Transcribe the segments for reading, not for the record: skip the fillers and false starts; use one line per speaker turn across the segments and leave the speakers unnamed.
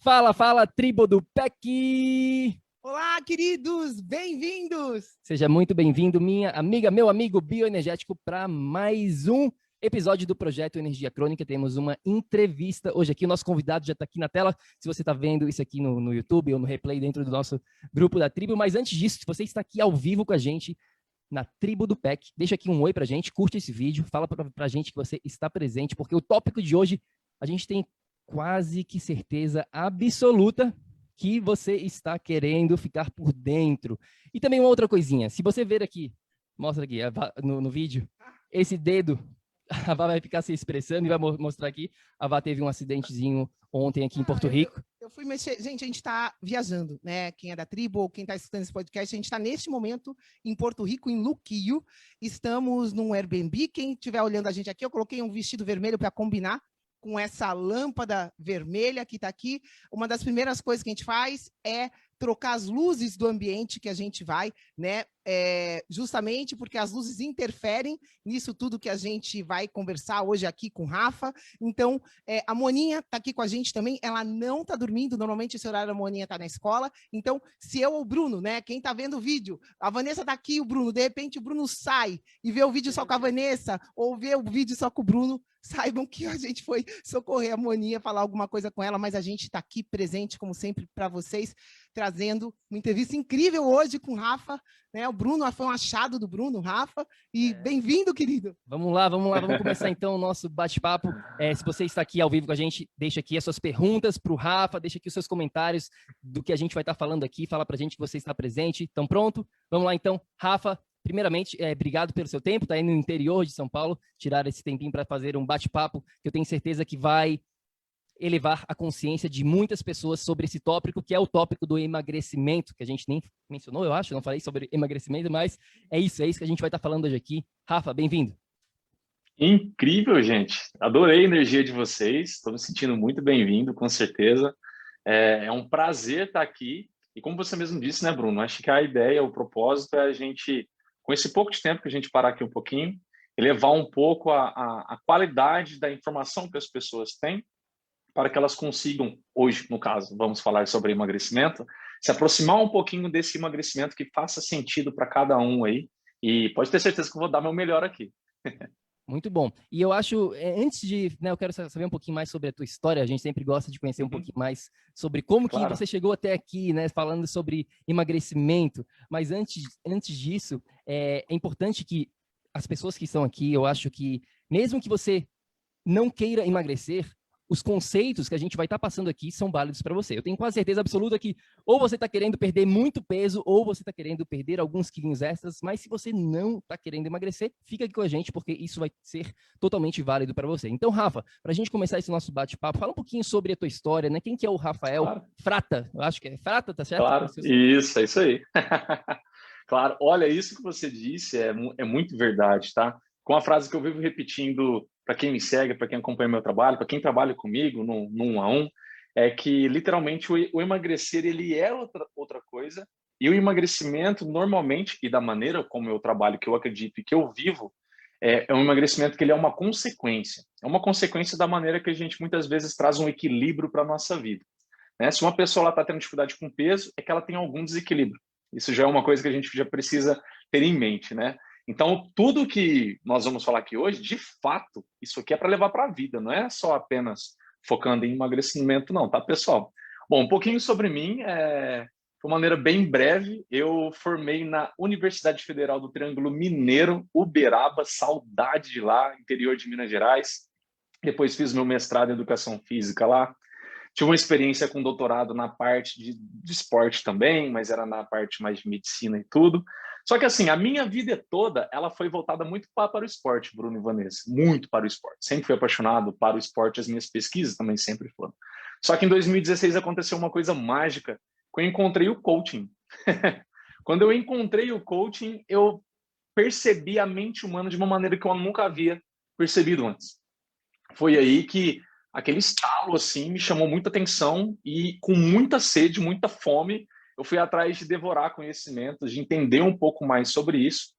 Fala, fala, tribo do PEC!
Olá, queridos! Bem-vindos!
Seja muito bem-vindo, minha amiga, meu amigo bioenergético, para mais um episódio do Projeto Energia Crônica. Temos uma entrevista hoje aqui. O nosso convidado já está aqui na tela, se você está vendo isso aqui no YouTube ou no replay dentro do nosso grupo da tribo. Mas antes disso, se você está aqui ao vivo com a gente na tribo do PEC, deixa aqui um oi para a gente, curte esse vídeo, fala para a gente que você está presente, porque o tópico de hoje a gente tem quase que certeza absoluta que você está querendo ficar por dentro. E também uma outra coisinha, se você ver aqui, mostra aqui no vídeo, esse dedo, a Vá vai ficar se expressando e vai mostrar aqui, a Vá teve um acidentezinho ontem aqui em Porto Rico.
Eu fui mexer, gente, a gente está viajando, né? Quem é da tribo ou quem está escutando esse podcast, a gente está neste momento em Porto Rico, em Luquillo. Estamos num Airbnb. Quem estiver olhando a gente aqui, eu coloquei um vestido vermelho para combinar com essa lâmpada vermelha que está aqui. Uma das primeiras coisas que a gente faz é trocar as luzes do ambiente que a gente vai, né? Justamente porque as luzes interferem nisso tudo que a gente vai conversar hoje aqui com o Rafa. Então, a Moninha está aqui com a gente também, ela não está dormindo, normalmente esse horário a Moninha está na escola. Então, se eu ou o Bruno, né? Quem está vendo o vídeo, a Vanessa está aqui, o Bruno, de repente o Bruno sai e vê o vídeo só com a Vanessa, ou vê o vídeo só com o Bruno, saibam que a gente foi socorrer a Moninha, falar alguma coisa com ela, mas a gente está aqui presente, como sempre, para vocês, trazendo uma entrevista incrível hoje com o Rafa, né? O Bruno, foi um achado do Bruno, Rafa, e bem-vindo, querido.
Vamos lá, vamos começar então o nosso bate-papo. Se você está aqui ao vivo com a gente, deixa aqui as suas perguntas para o Rafa, deixa aqui os seus comentários do que a gente vai estar falando aqui, fala para a gente que você está presente. Estão pronto? Vamos lá então, Rafa. Primeiramente, obrigado pelo seu tempo, está aí no interior de São Paulo, tirar esse tempinho para fazer um bate-papo, que eu tenho certeza que vai elevar a consciência de muitas pessoas sobre esse tópico, que é o tópico do emagrecimento, que a gente nem mencionou, eu acho, não falei sobre emagrecimento, mas é isso que a gente vai estar falando hoje aqui. Rafa, bem-vindo.
Incrível, gente. Adorei a energia de vocês, estou me sentindo muito bem-vindo, com certeza. É um prazer estar aqui, e como você mesmo disse, né, Bruno, acho que a ideia, o propósito é a gente, com esse pouco de tempo que a gente parar aqui um pouquinho, elevar um pouco a qualidade da informação que as pessoas têm, para que elas consigam, hoje, no caso, vamos falar sobre emagrecimento, se aproximar um pouquinho desse emagrecimento que faça sentido para cada um aí. E pode ter certeza que eu vou dar meu melhor aqui.
Muito bom. E eu acho, antes de, né, eu quero saber um pouquinho mais sobre a tua história, a gente sempre gosta de conhecer um pouquinho mais sobre como que você chegou até aqui, né, falando sobre emagrecimento. Mas antes disso, é importante que as pessoas que estão aqui, eu acho que, mesmo que você não queira emagrecer, os conceitos que a gente vai estar passando aqui são válidos para você. Eu tenho quase certeza absoluta que ou você está querendo perder muito peso, ou você está querendo perder alguns quilinhos extras, mas se você não está querendo emagrecer, fica aqui com a gente, porque isso vai ser totalmente válido para você. Então, Rafa, para a gente começar esse nosso bate-papo, fala um pouquinho sobre a tua história, né? Quem que é o Rafael? Claro. Frata, eu acho que é Frata, tá certo?
Claro, isso, é isso aí. Claro, olha, isso que você disse é muito verdade, tá? Com a frase que eu vivo repetindo para quem me segue, para quem acompanha meu trabalho, para quem trabalha comigo no 1 a 1, é que literalmente o emagrecer ele é outra coisa, e o emagrecimento normalmente, e da maneira como eu trabalho, que eu acredito e que eu vivo, é um emagrecimento que ele é uma consequência. É uma consequência da maneira que a gente muitas vezes traz um equilíbrio para a nossa vida. Né? Se uma pessoa está tendo dificuldade com peso, é que ela tem algum desequilíbrio. Isso já é uma coisa que a gente já precisa ter em mente, né? Então, tudo que nós vamos falar aqui hoje, de fato, isso aqui é para levar para a vida, não é só apenas focando em emagrecimento, não, tá, pessoal? Bom, um pouquinho sobre mim, de uma maneira bem breve, eu formei na Universidade Federal do Triângulo Mineiro, Uberaba, saudade de lá, interior de Minas Gerais. Depois fiz meu mestrado em Educação Física lá. Tive uma experiência com doutorado na parte de esporte também, mas era na parte mais de medicina e tudo. Só que assim, a minha vida toda, ela foi voltada muito para o esporte, Bruno e Vanessa, muito para o esporte. Sempre fui apaixonado para o esporte, as minhas pesquisas também sempre foram. Só que em 2016 aconteceu uma coisa mágica, que eu encontrei o coaching. Quando eu encontrei o coaching, eu percebi a mente humana de uma maneira que eu nunca havia percebido antes. Foi aí que aquele estalo assim me chamou muita atenção e com muita sede, muita fome, eu fui atrás de devorar conhecimentos, de entender um pouco mais sobre isso.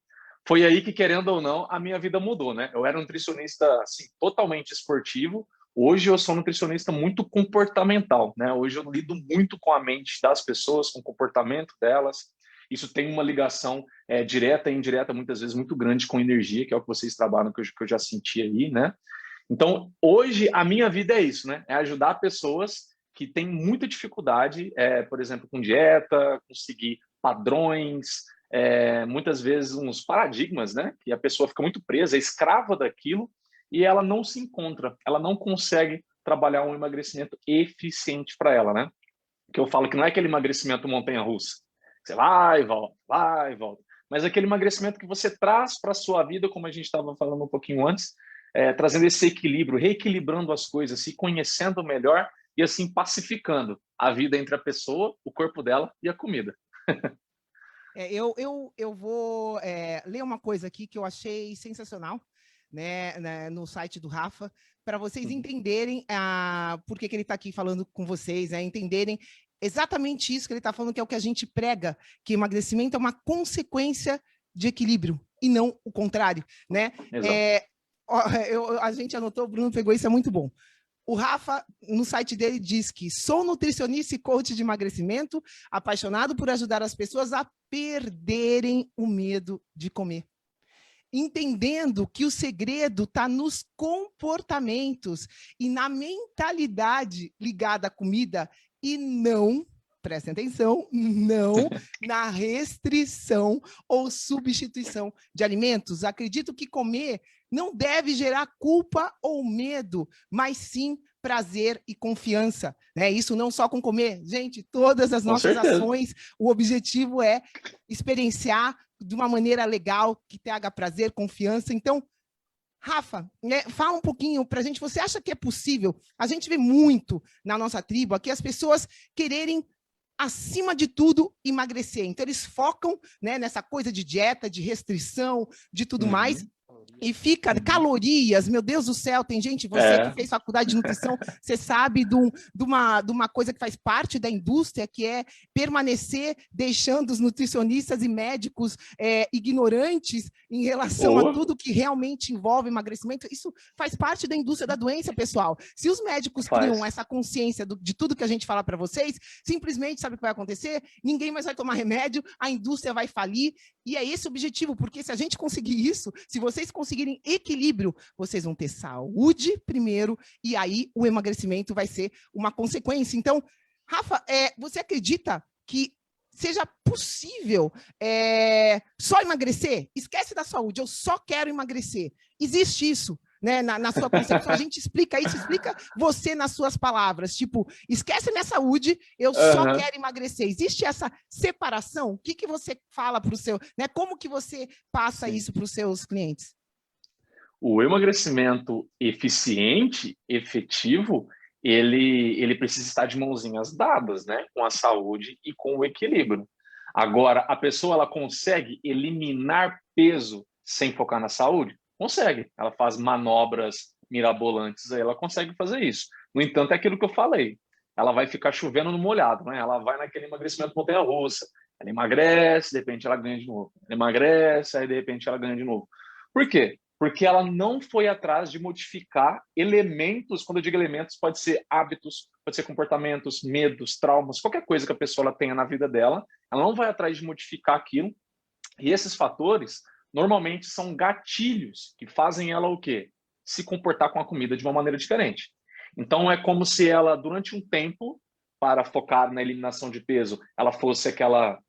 Foi aí que, querendo ou não, a minha vida mudou, né? Eu era um nutricionista assim, totalmente esportivo, Hoje eu sou nutricionista muito comportamental, né? Hoje eu lido muito com a mente das pessoas, com o comportamento delas. Isso tem uma ligação direta e indireta, muitas vezes, muito grande com energia, que é o que vocês trabalham, que eu já senti aí, né? Então, hoje, a minha vida é isso, né? É ajudar pessoas que têm muita dificuldade, por exemplo, com dieta, conseguir padrões, muitas vezes uns paradigmas, né? Que a pessoa fica muito presa, é escrava daquilo, e ela não se encontra, ela não consegue trabalhar um emagrecimento eficiente para ela, né? Que eu falo que não é aquele emagrecimento montanha-russa. Você vai e volta. Mas aquele emagrecimento que você traz para a sua vida, como a gente estava falando um pouquinho antes, trazendo esse equilíbrio, reequilibrando as coisas, se conhecendo melhor e assim pacificando a vida entre a pessoa, o corpo dela e a comida.
Eu vou ler uma coisa aqui que eu achei sensacional, né, no site do Rafa, para vocês entenderem por que ele está aqui falando com vocês, entenderem exatamente isso que ele está falando, que é o que a gente prega, que emagrecimento é uma consequência de equilíbrio, e não o contrário, né? A gente anotou, o Bruno pegou, isso é muito bom. O Rafa, no site dele, diz que sou nutricionista e coach de emagrecimento, apaixonado por ajudar as pessoas a perderem o medo de comer. Entendendo que o segredo está nos comportamentos e na mentalidade ligada à comida e não, prestem atenção, não na restrição ou substituição de alimentos. Acredito que comer não deve gerar culpa ou medo, mas sim prazer e confiança, né? Isso não só com comer. Gente, todas as nossas ações, o objetivo é experienciar de uma maneira legal, que traga prazer, confiança. Então, Rafa, fala um pouquinho para a gente. Você acha que é possível? A gente vê muito na nossa tribo aqui as pessoas quererem, acima de tudo, emagrecer. Então, eles focam, né, nessa coisa de dieta, de restrição, de tudo mais. E fica calorias, meu Deus do céu, tem gente, você que fez faculdade de nutrição, você sabe de uma coisa que faz parte da indústria, que é permanecer deixando os nutricionistas e médicos ignorantes em relação a tudo que realmente envolve emagrecimento. Isso faz parte da indústria da doença, pessoal. Se os médicos criam essa consciência de tudo que a gente fala para vocês, simplesmente, sabe o que vai acontecer? Ninguém mais vai tomar remédio, a indústria vai falir, e é esse o objetivo, porque se a gente conseguir isso, se vocês conseguirem equilíbrio, vocês vão ter saúde primeiro, e aí o emagrecimento vai ser uma consequência. Então, Rafa, você acredita que seja possível só emagrecer? Esquece da saúde, eu só quero emagrecer. Existe isso? Né, na sua concepção, a gente explica isso, explica você nas suas palavras, tipo, esquece minha saúde, eu só quero emagrecer. Existe essa separação? O que você fala para o seu, né? Como que você passa isso para os seus clientes?
O emagrecimento eficiente, efetivo, ele precisa estar de mãozinhas dadas, né, com a saúde e com o equilíbrio. Agora, a pessoa ela consegue eliminar peso sem focar na saúde? Consegue, ela faz manobras mirabolantes, aí ela consegue fazer isso. No entanto, é aquilo que eu falei, ela vai ficar chovendo no molhado, né? Ela vai naquele emagrecimento montanha-russa, ela emagrece, de repente ela ganha de novo, ela emagrece, aí de repente ela ganha de novo. Por quê? Porque ela não foi atrás de modificar elementos, quando eu digo elementos, pode ser hábitos, pode ser comportamentos, medos, traumas, qualquer coisa que a pessoa ela tenha na vida dela, ela não vai atrás de modificar aquilo, e esses fatores normalmente são gatilhos que fazem ela o quê? Se comportar com a comida de uma maneira diferente. Então, é como se ela, durante um tempo, para focar na eliminação de peso, ela fosse aquela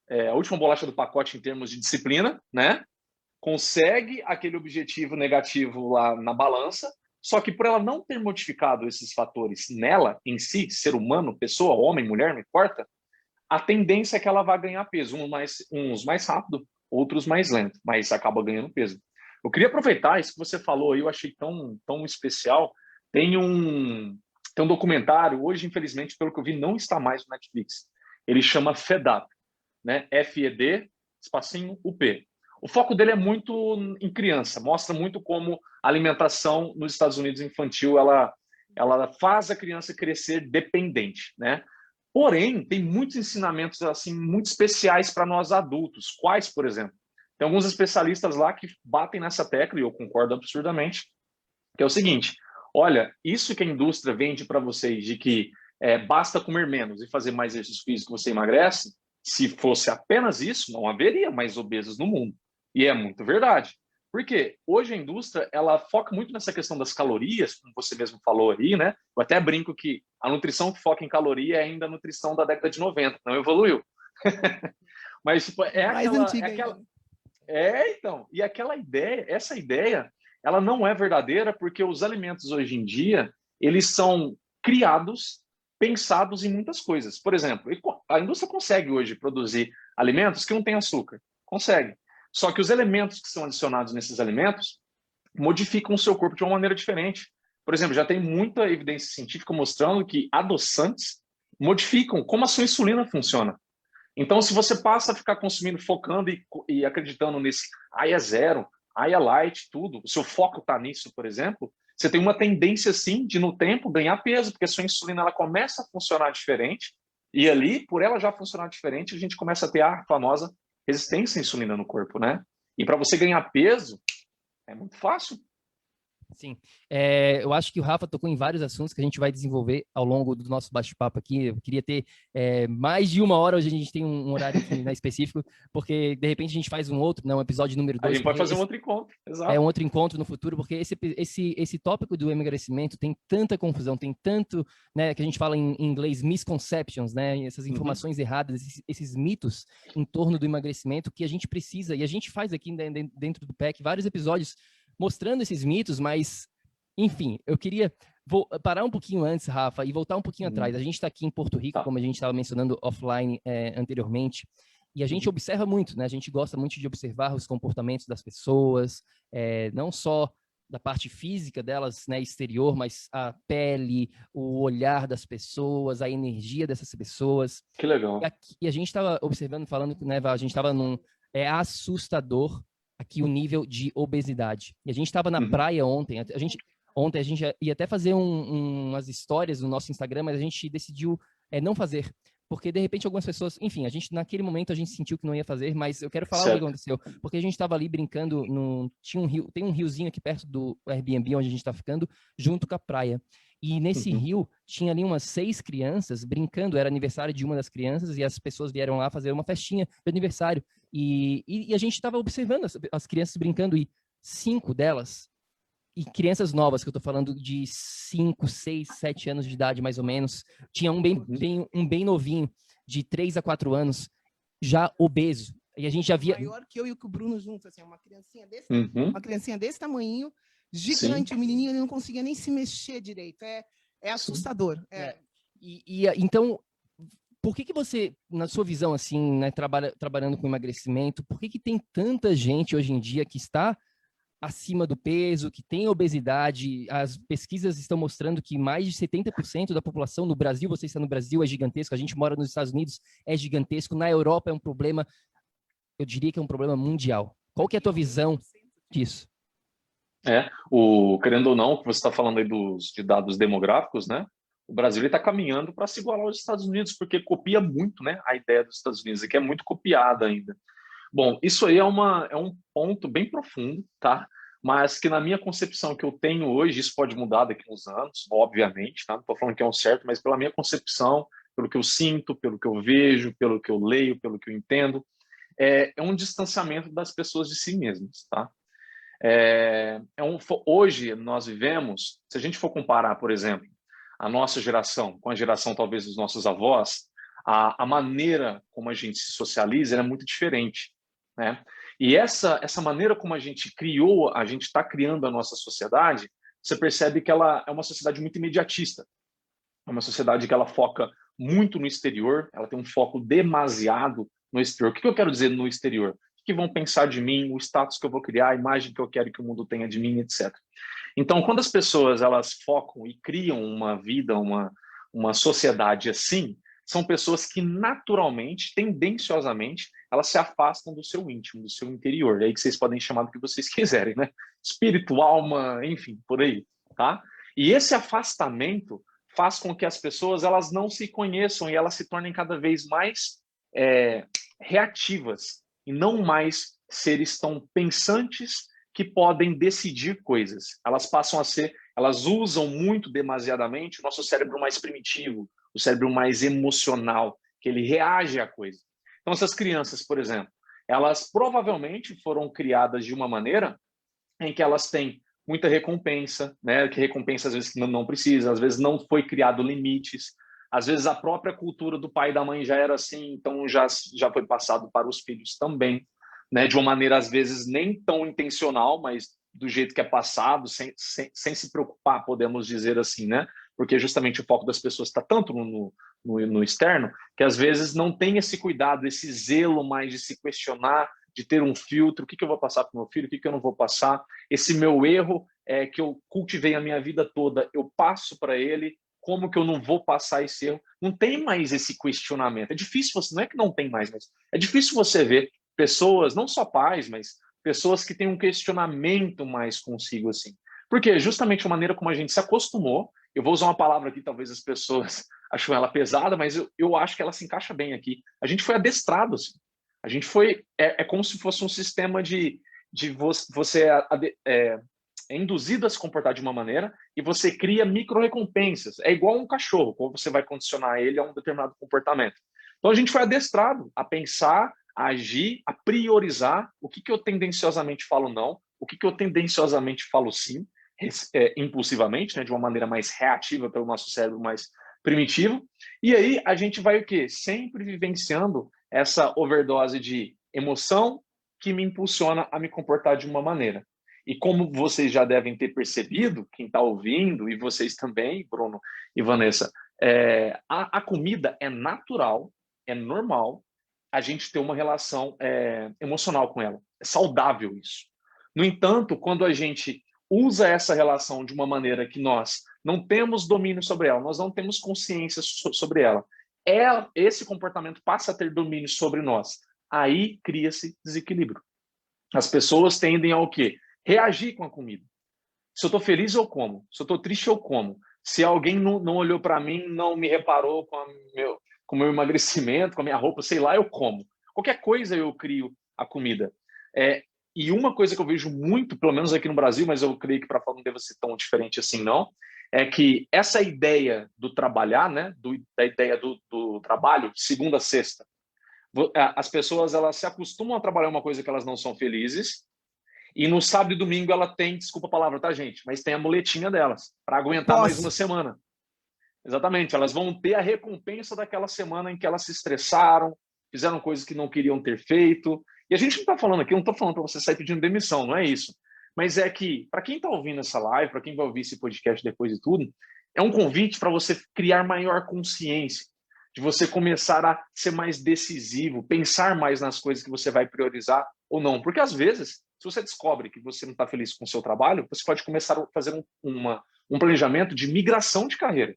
a última bolacha do pacote em termos de disciplina, né? Consegue aquele objetivo negativo lá na balança, só que por ela não ter modificado esses fatores nela, em si, ser humano, pessoa, homem, mulher, não importa, a tendência é que ela vai ganhar peso, uns mais rápido, outros mais lento, mas acaba ganhando peso. Eu queria aproveitar isso que você falou aí, eu achei tão especial. Tem um documentário, hoje, infelizmente, pelo que eu vi, não está mais no Netflix. Ele chama Fed Up, né? FED, espacinho UP. O foco dele é muito em criança, mostra muito como a alimentação nos Estados Unidos infantil, ela faz a criança crescer dependente, né? Porém, tem muitos ensinamentos assim muito especiais para nós adultos. Quais, por exemplo? Tem alguns especialistas lá que batem nessa tecla, e eu concordo absurdamente, que é o seguinte: olha, isso que a indústria vende para vocês, de que basta comer menos e fazer mais exercício físico que você emagrece, se fosse apenas isso, não haveria mais obesos no mundo. E é muito verdade. Por quê? Hoje a indústria, ela foca muito nessa questão das calorias, como você mesmo falou aí, né? Eu até brinco que a nutrição que foca em caloria é ainda a nutrição da década de 90, não evoluiu. Mas tipo,
Mais antiga ainda.
Então, e aquela ideia, essa ideia, ela não é verdadeira porque os alimentos hoje em dia, eles são criados, pensados em muitas coisas. Por exemplo, a indústria consegue hoje produzir alimentos que não têm açúcar. Consegue. Só que os elementos que são adicionados nesses alimentos modificam o seu corpo de uma maneira diferente. Por exemplo, já tem muita evidência científica mostrando que adoçantes modificam como a sua insulina funciona. Então, se você passa a ficar consumindo, focando e acreditando nesse é zero, é light, tudo, o seu foco está nisso, por exemplo, você tem uma tendência, sim, de no tempo ganhar peso, porque a sua insulina ela começa a funcionar diferente, e ali, por ela já funcionar diferente, a gente começa a ter a famosa resistência à insulina no corpo, né? E para você ganhar peso, é muito fácil.
Sim, eu acho que o Rafa tocou em vários assuntos que a gente vai desenvolver ao longo do nosso bate-papo aqui. Eu queria ter mais de 1 hora, hoje a gente tem um horário aqui, né, específico, porque de repente a gente faz um outro, né, um episódio número 2.
A gente pode fazer um outro encontro, exato.
Um outro encontro no futuro, porque esse tópico do emagrecimento tem tanta confusão, tem tanto, né, que a gente fala em inglês, misconceptions, né, essas informações erradas, esses mitos em torno do emagrecimento que a gente precisa, e a gente faz aqui dentro do PEC vários episódios mostrando esses mitos, mas, enfim, eu queria parar um pouquinho antes, Rafa, e voltar um pouquinho atrás. A gente está aqui em Porto Rico, como a gente estava mencionando offline anteriormente, e a gente observa muito, né? A gente gosta muito de observar os comportamentos das pessoas, não só da parte física delas, né, exterior, mas a pele, o olhar das pessoas, a energia dessas pessoas.
Que legal.
E a gente estava observando, falando, né, a gente estava num... É assustador aqui o nível de obesidade. E a gente estava na praia ontem, Ontem a gente ia até fazer umas histórias no nosso Instagram, mas a gente decidiu não fazer. Porque, de repente, algumas pessoas... Enfim, naquele momento, a gente sentiu que não ia fazer, mas eu quero falar o que aconteceu. Porque a gente estava ali brincando, tem um riozinho aqui perto do Airbnb, onde a gente está ficando, junto com a praia. E nesse rio, tinha ali umas 6 crianças brincando, era aniversário de uma das crianças, e as pessoas vieram lá fazer uma festinha de aniversário. E a gente estava observando as crianças brincando, e 5 delas... E crianças novas, que eu tô falando de 5, 6, 7 anos de idade, mais ou menos. Tinha um bem novinho, de 3 a 4 anos, já obeso. E a gente já via...
Maior que eu e o Bruno juntos, assim, uma criancinha desse tamanho, gigante. Sim. O menininho ele não conseguia nem se mexer direito. É assustador.
Então, por que você, na sua visão, assim, né, trabalhando com emagrecimento, por que tem tanta gente hoje em dia que está acima do peso, que tem obesidade? As pesquisas estão mostrando que mais de 70% da população no Brasil, você está no Brasil, é gigantesco, a gente mora nos Estados Unidos, é gigantesco, na Europa é um problema, eu diria que é um problema mundial. Qual que é a tua visão disso?
Querendo ou não, o que você está falando aí de dados demográficos, né? O Brasil está caminhando para se igualar aos Estados Unidos, porque copia muito, né, a ideia dos Estados Unidos, que é muito copiada ainda. Bom, isso aí é um ponto bem profundo, tá? Mas que na minha concepção que eu tenho hoje, isso pode mudar daqui a uns anos, obviamente, tá? Não estou falando que é um certo, mas pela minha concepção, pelo que eu sinto, pelo que eu vejo, pelo que eu leio, pelo que eu entendo, é um distanciamento das pessoas de si mesmas, tá? Hoje nós vivemos, se a gente for comparar, por exemplo, a nossa geração com a geração talvez dos nossos avós, a maneira como a gente se socializa é muito diferente, né? E essa maneira como a gente está criando a nossa sociedade, você percebe que ela é uma sociedade muito imediatista. É uma sociedade que ela foca muito no exterior, ela tem um foco demasiado no exterior. O que eu quero dizer no exterior? O que vão pensar de mim, o status que eu vou criar, a imagem que eu quero que o mundo tenha de mim, etc. Então, quando as pessoas elas focam e criam uma vida, uma sociedade assim, são pessoas que naturalmente, tendenciosamente, elas se afastam do seu íntimo, do seu interior. É aí que vocês podem chamar do que vocês quiserem, né? Espírito, alma, enfim, por aí, tá? E esse afastamento faz com que as pessoas elas não se conheçam e elas se tornem cada vez mais reativas e não mais seres tão pensantes que podem decidir coisas. Elas passam a ser elas usam muito demasiadamente o nosso cérebro mais primitivo, o cérebro mais emocional, que ele reage à coisa. Então, essas crianças, por exemplo, elas provavelmente foram criadas de uma maneira em que elas têm muita recompensa, né? Que recompensa às vezes não precisa, às vezes não foi criado limites, às vezes a própria cultura do pai e da mãe já era assim, então já foi passado para os filhos também, né? De uma maneira às vezes nem tão intencional, mas do jeito que é passado, sem se preocupar, podemos dizer assim, né? Porque justamente o foco das pessoas está tanto no externo, que às vezes não tem esse cuidado, esse zelo mais de se questionar, de ter um filtro, o que eu vou passar para o meu filho, o que eu não vou passar, esse meu erro que eu cultivei a minha vida toda, eu passo para ele, como que eu não vou passar esse erro? Não tem mais esse questionamento. É difícil, não é que não tem mais, mas é difícil você ver pessoas, não só pais, mas pessoas que têm um questionamento mais consigo assim. Porque justamente a maneira como a gente se acostumou, eu vou usar uma palavra aqui, talvez as pessoas acham ela pesada, mas eu acho que ela se encaixa bem aqui. A gente foi adestrado, assim. A gente foi, é como se fosse um sistema de você é induzido a se comportar de uma maneira e você cria micro-recompensas. É igual um cachorro, como você vai condicionar ele a um determinado comportamento. Então a gente foi adestrado a pensar, a agir, a priorizar o que eu tendenciosamente falo não, o que eu tendenciosamente falo sim, impulsivamente, né, de uma maneira mais reativa pelo nosso cérebro mais primitivo. E aí a gente vai o quê? Sempre vivenciando essa overdose de emoção que me impulsiona a me comportar de uma maneira. E como vocês já devem ter percebido, quem está ouvindo, e vocês também, Bruno e Vanessa, a comida é natural, é normal a gente ter uma relação emocional com ela. É saudável isso. No entanto, quando a gente usa essa relação de uma maneira que nós não temos domínio sobre ela, nós não temos consciência sobre ela, esse comportamento passa a ter domínio sobre nós. Aí cria-se desequilíbrio. As pessoas tendem ao quê? Reagir com a comida. Se eu estou feliz, eu como. Se eu estou triste, eu como. Se alguém não olhou para mim, não me reparou com o meu emagrecimento, com a minha roupa, sei lá, eu como. Qualquer coisa eu crio a comida. E uma coisa que eu vejo muito, pelo menos aqui no Brasil, mas eu creio que para fora não deve ser tão diferente assim, não, é que essa ideia do trabalhar, né, da ideia do trabalho, segunda a sexta, as pessoas elas se acostumam a trabalhar uma coisa que elas não são felizes, e no sábado e domingo ela tem, desculpa a palavra, tá, gente? Mas tem a muletinha delas, para aguentar mais uma semana. Exatamente, elas vão ter a recompensa daquela semana em que elas se estressaram, fizeram coisas que não queriam ter feito. E a gente não está falando aqui, não estou falando para você sair pedindo demissão, não é isso. Mas é que, para quem está ouvindo essa live, para quem vai ouvir esse podcast depois de tudo, é um convite para você criar maior consciência, de você começar a ser mais decisivo, pensar mais nas coisas que você vai priorizar ou não. Porque às vezes, se você descobre que você não está feliz com o seu trabalho, você pode começar a fazer um planejamento de migração de carreira.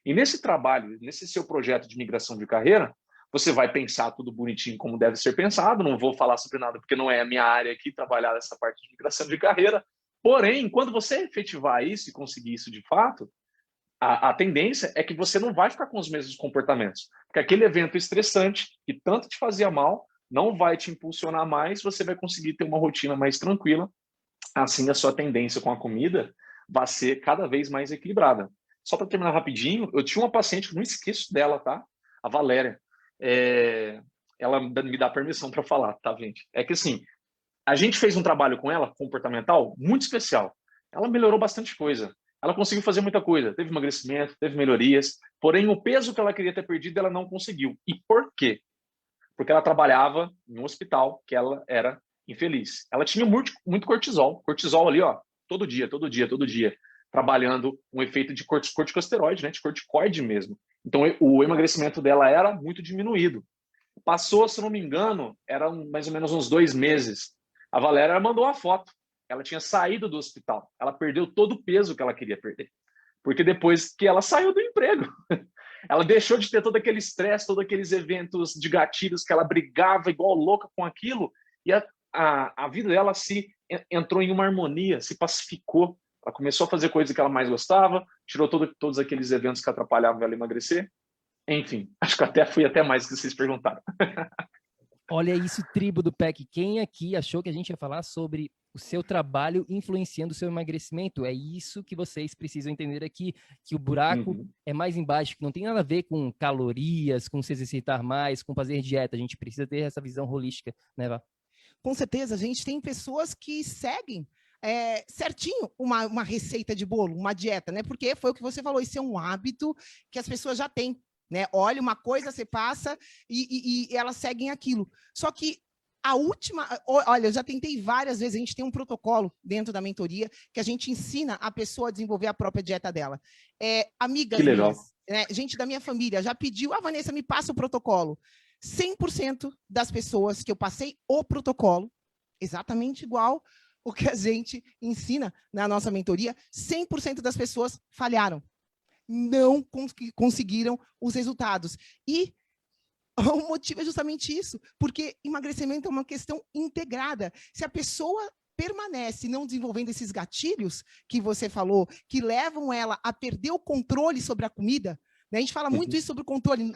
E nesse trabalho, nesse seu projeto de migração de carreira, você vai pensar tudo bonitinho como deve ser pensado, não vou falar sobre nada porque não é a minha área aqui, trabalhar nessa parte de migração de carreira. Porém, quando você efetivar isso e conseguir isso de fato, a tendência é que você não vai ficar com os mesmos comportamentos. Porque aquele evento estressante, que tanto te fazia mal, não vai te impulsionar mais, você vai conseguir ter uma rotina mais tranquila. Assim, a sua tendência com a comida vai ser cada vez mais equilibrada. Só para terminar rapidinho, eu tinha uma paciente, não esqueço dela, tá? A Valéria. Ela me dá permissão para falar, tá, gente? É que assim, a gente fez um trabalho com ela, comportamental, muito especial. Ela melhorou bastante coisa. Ela conseguiu fazer muita coisa. Teve emagrecimento, teve melhorias. Porém, o peso que ela queria ter perdido, ela não conseguiu. E por quê? Porque ela trabalhava em um hospital que ela era infeliz. Ela tinha muito cortisol. Cortisol ali, ó, todo dia, trabalhando um efeito de corticosteroide, né, de corticoide mesmo. Então, o emagrecimento dela era muito diminuído. Passou, se não me engano, eram mais ou menos uns 2 meses. A Valéria mandou uma foto. Ela tinha saído do hospital. Ela perdeu todo o peso que ela queria perder. Porque depois que ela saiu do emprego, ela deixou de ter todo aquele estresse, todos aqueles eventos de gatilhos que ela brigava igual louca com aquilo, e a vida dela entrou em uma harmonia, se pacificou. Ela começou a fazer coisas que ela mais gostava, tirou todos aqueles eventos que atrapalhavam ela emagrecer. Enfim, acho que até fui até mais do que vocês perguntaram.
Olha isso, tribo do PEC. Quem aqui achou que a gente ia falar sobre o seu trabalho influenciando o seu emagrecimento. É isso que vocês precisam entender aqui, que o buraco é mais embaixo, que não tem nada a ver com calorias, com se exercitar mais, com fazer dieta. A gente precisa ter essa visão holística, né, Vá?
Com certeza, a gente tem pessoas que seguem certinho uma receita de bolo, uma dieta, né? Porque foi o que você falou, isso é um hábito que as pessoas já têm, né? Olha, uma coisa você passa e elas seguem aquilo. Só que a última, olha, eu já tentei várias vezes, a gente tem um protocolo dentro da mentoria que a gente ensina a pessoa a desenvolver a própria dieta dela. Amigas minhas, né, gente da minha família já pediu, Vanessa, me passa o protocolo. 100% das pessoas que eu passei o protocolo, exatamente igual o que a gente ensina na nossa mentoria, 100% das pessoas falharam. Não conseguiram os resultados. E o motivo é justamente isso, porque emagrecimento é uma questão integrada. Se a pessoa permanece não desenvolvendo esses gatilhos que você falou, que levam ela a perder o controle sobre a comida, né? A gente fala muito isso sobre o controle,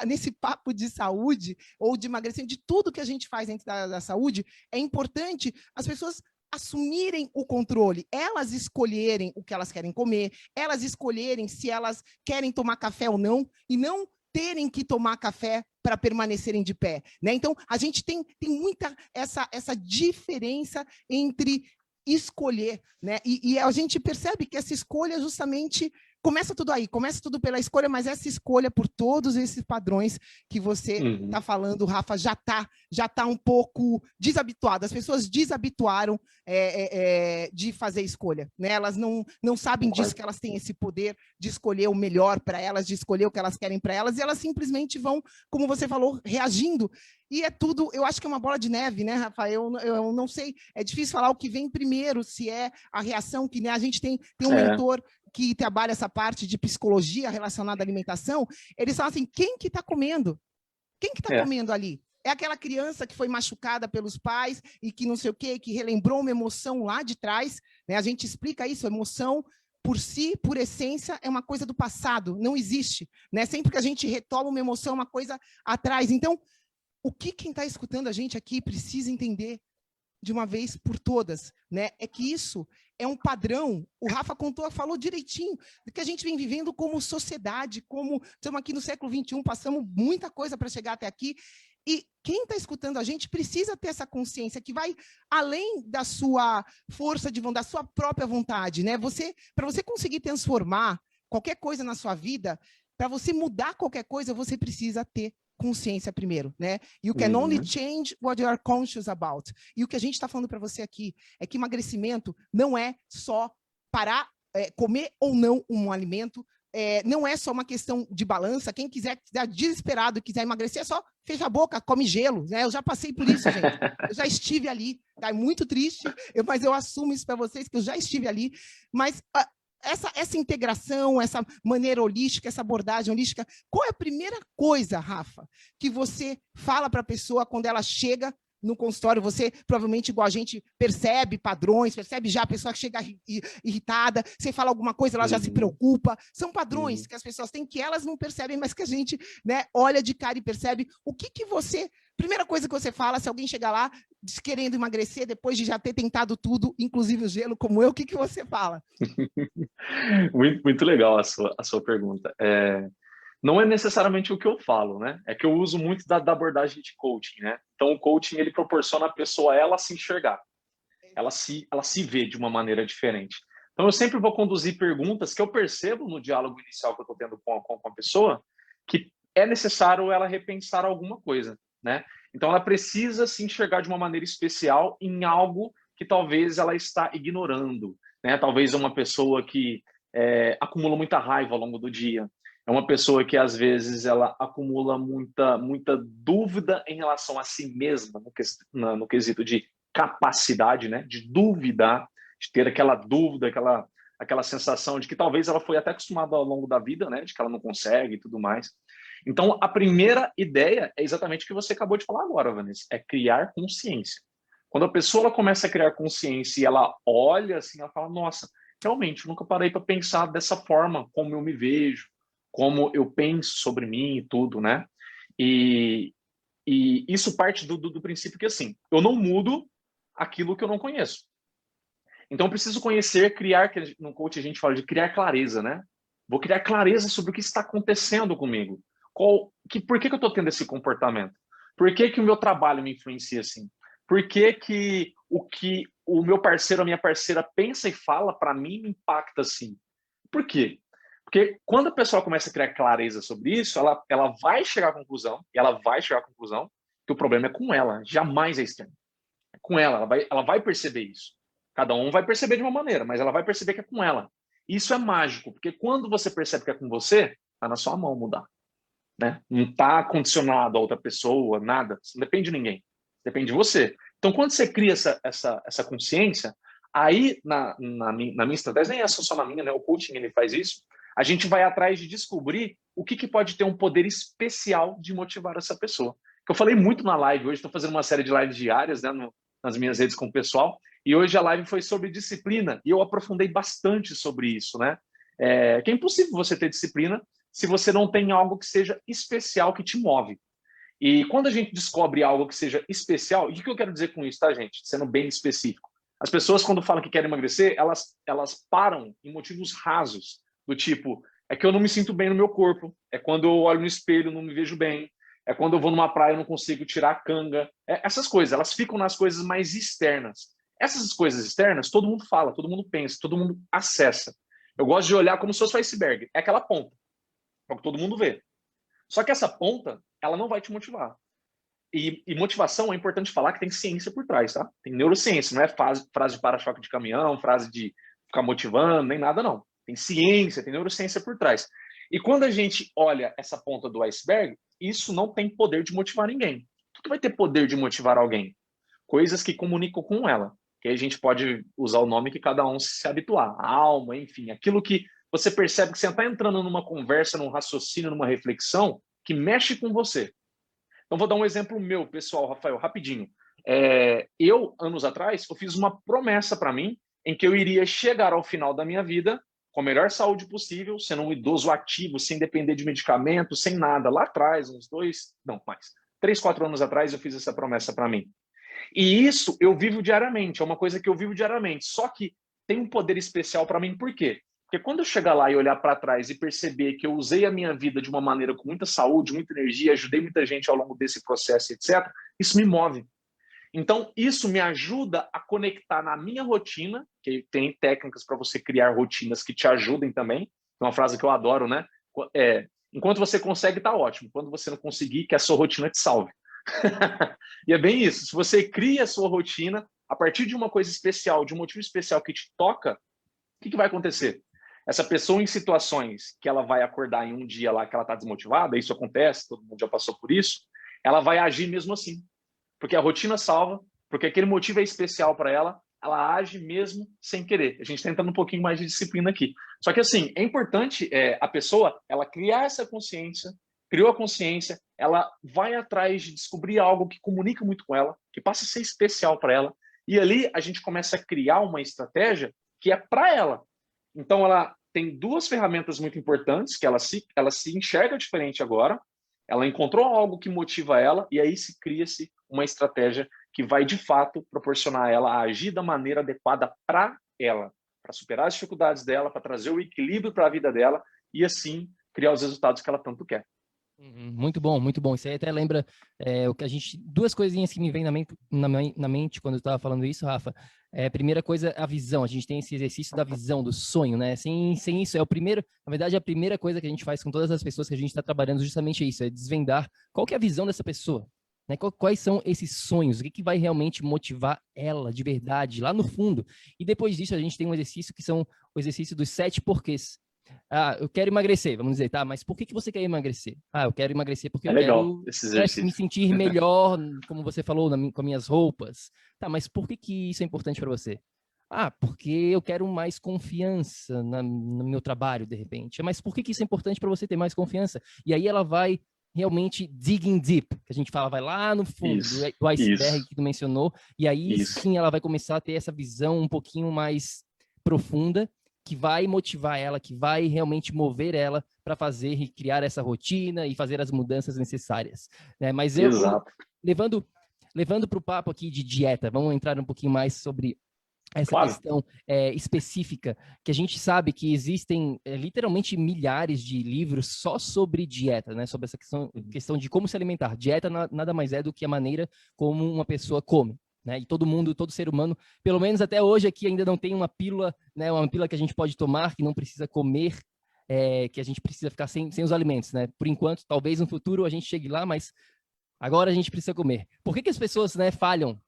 nesse papo de saúde ou de emagrecimento, de tudo que a gente faz dentro da saúde, é importante as pessoas assumirem o controle, elas escolherem o que elas querem comer, elas escolherem se elas querem tomar café ou não, e não terem que tomar café para permanecerem de pé, né? Então, a gente tem muita essa diferença entre escolher, né? E a gente percebe que essa escolha justamente começa tudo aí, começa tudo pela escolha, mas essa escolha por todos esses padrões que você está falando, Rafa, já tá um pouco desabituada. As pessoas desabituaram de fazer escolha, né? Elas não sabem disso, que elas têm esse poder de escolher o melhor para elas, de escolher o que elas querem para elas, e elas simplesmente vão, como você falou, reagindo. E é tudo, eu acho que é uma bola de neve, né, Rafa? Eu não sei, é difícil falar o que vem primeiro, se é a reação, que né, a gente tem um mentor que trabalha essa parte de psicologia relacionada à alimentação. Eles falam assim, quem que está comendo? Quem que está comendo ali? É aquela criança que foi machucada pelos pais e que não sei o quê, que relembrou uma emoção lá de trás, né? A gente explica isso, a emoção por si, por essência, é uma coisa do passado, não existe, né? Sempre que a gente retoma uma emoção, é uma coisa atrás. Então, o que quem está escutando a gente aqui precisa entender de uma vez por todas, né? É que isso é um padrão. O Rafa falou direitinho do que a gente vem vivendo como sociedade, como estamos aqui no século XXI, passamos muita coisa para chegar até aqui. E quem está escutando a gente precisa ter essa consciência que vai além da sua força de vontade, da sua própria vontade, né? Para você conseguir transformar qualquer coisa na sua vida, para você mudar qualquer coisa, você precisa ter consciência primeiro, né? You can only change what you are conscious about. E o que a gente está falando para você aqui é que emagrecimento não é só parar, comer ou não um alimento, não é só uma questão de balança. Quem quiser desesperado, quiser emagrecer, é só fecha a boca, come gelo, né? Eu já passei por isso, gente. Eu já estive ali, tá? É muito triste, mas eu assumo isso para vocês, que eu já estive ali. Mas essa integração, essa maneira holística, essa abordagem holística, qual é a primeira coisa, Rafa, que você fala para a pessoa quando ela chega no consultório? Você, provavelmente, igual a gente, percebe padrões, percebe já a pessoa que chega irritada, você fala alguma coisa, ela já se preocupa. São padrões que as pessoas têm, que elas não percebem, mas que a gente, né, olha de cara e percebe. O que você... Primeira coisa que você fala, se alguém chegar lá querendo emagrecer, depois de já ter tentado tudo, inclusive o gelo, como eu, o que você fala?
Muito, muito legal a sua pergunta. Não é necessariamente o que eu falo, né? É que eu uso muito da abordagem de coaching, né? Então, o coaching, ele proporciona a pessoa ela se enxergar. Ela se vê de uma maneira diferente. Então, eu sempre vou conduzir perguntas que eu percebo no diálogo inicial que eu estou tendo com a pessoa, que é necessário ela repensar alguma coisa, né? Então, ela precisa se enxergar de uma maneira especial em algo que talvez ela está ignorando, né? Talvez uma pessoa que acumula muita raiva ao longo do dia. É uma pessoa que, às vezes, ela acumula muita dúvida em relação a si mesma, no quesito de capacidade, né? De duvidar, de ter aquela dúvida, aquela sensação de que talvez ela foi até acostumada ao longo da vida, né? De que ela não consegue e tudo mais. Então, a primeira ideia é exatamente o que você acabou de falar agora, Vanessa, é criar consciência. Quando a pessoa ela começa a criar consciência e ela olha assim, ela fala, nossa, realmente, eu nunca parei para pensar dessa forma, como eu me vejo, como eu penso sobre mim e tudo, né? E isso parte do princípio que, assim, eu não mudo aquilo que eu não conheço. Então, eu preciso conhecer, criar, que no coach a gente fala de criar clareza, né? Vou criar clareza sobre o que está acontecendo comigo. Por que eu estou tendo esse comportamento? Por que o meu trabalho me influencia assim? Por que o meu parceiro, a minha parceira pensa e fala, para mim, me impacta assim? Por quê? Porque quando a pessoa começa a criar clareza sobre isso, ela vai chegar à conclusão, que o problema é com ela, jamais é externo. É com ela vai perceber isso. Cada um vai perceber de uma maneira, mas ela vai perceber que é com ela. Isso é mágico, porque quando você percebe que é com você, está na sua mão mudar. Né? Não está condicionado a outra pessoa, nada. Isso não depende de ninguém. Depende de você. Então, quando você cria essa consciência, aí na minha estratégia, nem é só na minha, né? O coaching ele faz isso, a gente vai atrás de descobrir o que pode ter um poder especial de motivar essa pessoa. Que eu falei muito na live hoje, estou fazendo uma série de lives diárias, né, nas minhas redes com o pessoal, e hoje a live foi sobre disciplina, e eu aprofundei bastante sobre isso, né? Que é impossível você ter disciplina se você não tem algo que seja especial que te move. E quando a gente descobre algo que seja especial, e o que eu quero dizer com isso, tá, gente? Sendo bem específico. As pessoas, quando falam que querem emagrecer, elas param em motivos rasos, do tipo, é que eu não me sinto bem no meu corpo, é quando eu olho no espelho não me vejo bem, é quando eu vou numa praia eu não consigo tirar a canga. Essas coisas, elas ficam nas coisas mais externas. Essas coisas externas, todo mundo fala, todo mundo pensa, todo mundo acessa. Eu gosto de olhar como se fosse um iceberg, é aquela ponta. É o que todo mundo vê. Só que essa ponta, ela não vai te motivar. E motivação é importante falar que tem ciência por trás, tá? Tem neurociência, não é frase de para-choque de caminhão, frase de ficar motivando, nem nada, não. Tem ciência, tem neurociência por trás. E quando a gente olha essa ponta do iceberg, isso não tem poder de motivar ninguém. O que vai ter poder de motivar alguém? Coisas que comunicam com ela. Que aí a gente pode usar o nome que cada um se habituar. A alma, enfim, aquilo que você percebe que você está entrando numa conversa, num raciocínio, numa reflexão que mexe com você. Então, vou dar um exemplo meu, pessoal, Rafael, rapidinho. Anos atrás, eu fiz uma promessa para mim em que eu iria chegar ao final da minha vida com a melhor saúde possível, sendo um idoso ativo, sem depender de medicamento, sem nada. Lá atrás, 3, 4 anos atrás, eu fiz essa promessa para mim. E isso eu vivo diariamente, é uma coisa que eu vivo diariamente. Só que tem um poder especial para mim, por quê? Porque quando eu chegar lá e olhar para trás e perceber que eu usei a minha vida de uma maneira com muita saúde, muita energia, ajudei muita gente ao longo desse processo, etc., isso me move. Então, isso me ajuda a conectar na minha rotina, que tem técnicas para você criar rotinas que te ajudem também. É uma frase que eu adoro, né? Enquanto você consegue, tá ótimo. Quando você não conseguir, que a sua rotina te salve. E é bem isso. Se você cria a sua rotina, a partir de uma coisa especial, de um motivo especial que te toca, o que vai acontecer? Essa pessoa em situações que ela vai acordar em um dia lá que ela está desmotivada, isso acontece, todo mundo já passou por isso, ela vai agir mesmo assim. Porque a rotina salva, porque aquele motivo é especial para ela, ela age mesmo sem querer. A gente está entrando um pouquinho mais de disciplina aqui. Só que assim, é importante a pessoa, ela criar essa consciência, criou a consciência, ela vai atrás de descobrir algo que comunica muito com ela, que passa a ser especial para ela, e ali a gente começa a criar uma estratégia que é para ela. Então, ela tem 2 ferramentas muito importantes, que ela se enxerga diferente agora, ela encontrou algo que motiva ela, e aí se cria-se uma estratégia que vai, de fato, proporcionar a ela a agir da maneira adequada para ela, para superar as dificuldades dela, para trazer o equilíbrio para a vida dela, e assim criar os resultados que ela tanto quer.
Muito bom, muito bom. Isso aí até lembra o que a gente... 2 coisinhas que me vêm na mente quando eu estava falando isso, Rafa. Primeira coisa, a visão. A gente tem esse exercício da visão, do sonho, né? Sem isso, na verdade, a primeira coisa que a gente faz com todas as pessoas que a gente está trabalhando justamente é isso, é desvendar qual que é a visão dessa pessoa. Né? Quais são esses sonhos? O que vai realmente motivar ela de verdade, lá no fundo? E depois disso, a gente tem um exercício que são o exercício dos 7 porquês. Eu quero emagrecer, vamos dizer, tá? Mas por que você quer emagrecer? Eu quero emagrecer porque eu quero me sentir melhor, como você falou, com as minhas roupas. Tá, mas por que isso é importante para você? Porque eu quero mais confiança no meu trabalho, de repente. Mas por que isso é importante para você ter mais confiança? E aí ela vai realmente digging deep, que a gente fala, vai lá no fundo do iceberg que tu mencionou, e aí sim ela vai começar a ter essa visão um pouquinho mais profunda, que vai motivar ela, que vai realmente mover ela para fazer e criar essa rotina e fazer as mudanças necessárias. Né? Mas levando levando para o papo aqui de dieta, vamos entrar um pouquinho mais sobre essa questão específica, que a gente sabe que existem literalmente milhares de livros só sobre dieta, né? Sobre essa questão de como se alimentar. Dieta nada mais é do que a maneira como uma pessoa come. Né? E todo mundo, todo ser humano, pelo menos até hoje aqui ainda não tem uma pílula, né? Uma pílula que a gente pode tomar, que não precisa comer, que a gente precisa ficar sem os alimentos. Né? Por enquanto, talvez no futuro a gente chegue lá, mas agora a gente precisa comer. Por que as pessoas, né, falham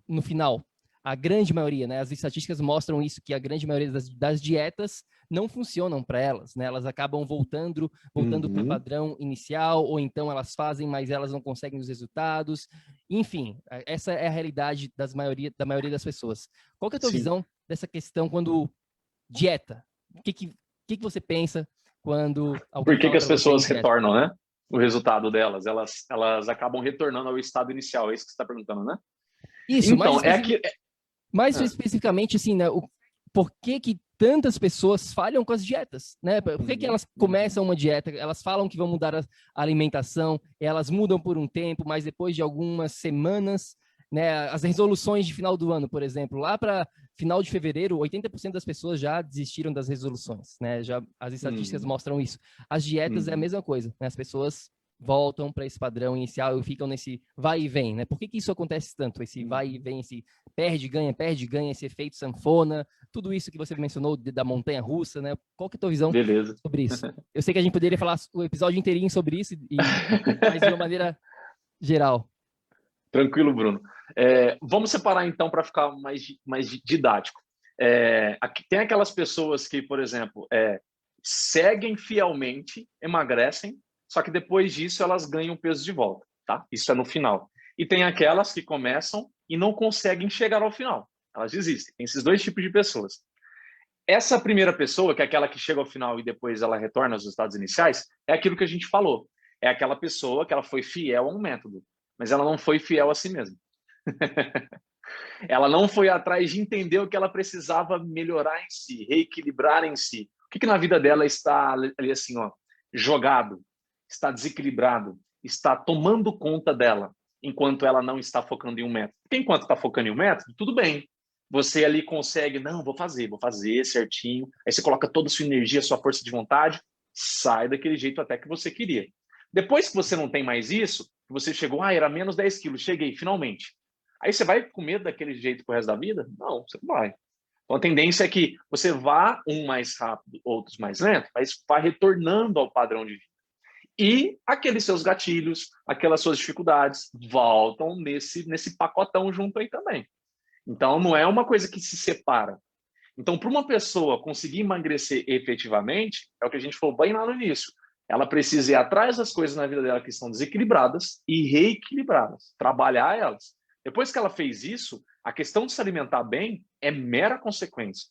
no final? A grande maioria, né? As estatísticas mostram isso, que a grande maioria das dietas não funcionam para elas, né? Elas acabam voltando para o padrão inicial, ou então elas fazem, mas elas não conseguem os resultados. Enfim, essa é a realidade da maioria das pessoas. Qual que é a tua visão dessa questão quando dieta? O que você pensa quando alguém
Por que as pessoas retornam, né? O resultado delas, elas acabam retornando ao estado inicial, é isso que você está perguntando, né?
Isso,
então,
mais especificamente, assim, né, por que tantas pessoas falham com as dietas, né? Por que elas começam uma dieta, elas falam que vão mudar a alimentação, elas mudam por um tempo, mas depois de algumas semanas, né, as resoluções de final do ano, por exemplo, lá para final de fevereiro, 80% das pessoas já desistiram das resoluções, né? Já as estatísticas mostram isso. As dietas é a mesma coisa, né? As pessoas voltam para esse padrão inicial e ficam nesse vai e vem, né? Por que isso acontece tanto? Esse vai e vem, esse perde, ganha, esse efeito sanfona, tudo isso que você mencionou da montanha-russa, né? Qual que é a tua visão sobre isso? Eu sei que a gente poderia falar o episódio inteirinho sobre isso, mas de uma maneira geral.
Tranquilo, Bruno. Vamos separar, então, para ficar mais didático. Tem aquelas pessoas que, por exemplo, seguem fielmente, emagrecem, só que depois disso elas ganham peso de volta, tá? Isso é no final. E tem aquelas que começam e não conseguem chegar ao final. Elas desistem. Tem esses dois tipos de pessoas. Essa primeira pessoa, que é aquela que chega ao final e depois ela retorna aos estados iniciais, é aquilo que a gente falou. É aquela pessoa que ela foi fiel a um método, mas ela não foi fiel a si mesma. Ela não foi atrás de entender o que ela precisava melhorar em si, reequilibrar em si. O que na vida dela está ali assim, ó, jogado, está desequilibrado, está tomando conta dela, enquanto ela não está focando em um método. Porque enquanto está focando em um método, tudo bem. Você ali consegue, não, vou fazer certinho. Aí você coloca toda a sua energia, sua força de vontade, sai daquele jeito até que você queria. Depois que você não tem mais isso, você chegou, era menos 10 quilos, cheguei, finalmente. Aí você vai com medo daquele jeito pro resto da vida? Não, você não vai. Então a tendência é que você vá um mais rápido, outros mais lento, mas vá retornando ao padrão de vida. E aqueles seus gatilhos, aquelas suas dificuldades voltam nesse pacotão junto aí também. Então não é uma coisa que se separa. Então, para uma pessoa conseguir emagrecer efetivamente, é o que a gente falou bem lá no início, ela precisa ir atrás das coisas na vida dela que estão desequilibradas e reequilibrá-las, trabalhar elas. Depois que ela fez isso, a questão de se alimentar bem é mera consequência.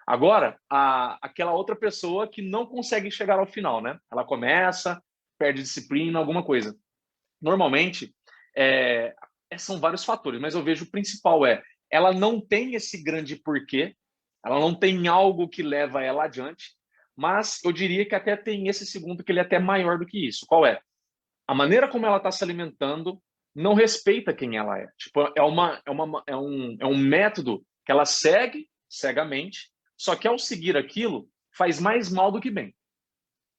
Agora, aquela outra pessoa que não consegue chegar ao final, né? Ela começa, perde disciplina, alguma coisa. Normalmente, são vários fatores, mas eu vejo o principal ela não tem esse grande porquê, ela não tem algo que leva ela adiante, mas eu diria que até tem esse segundo que ele é até maior do que isso. Qual é? A maneira como ela está se alimentando não respeita quem ela é. Tipo, é um método que ela segue cegamente, só que ao seguir aquilo, faz mais mal do que bem,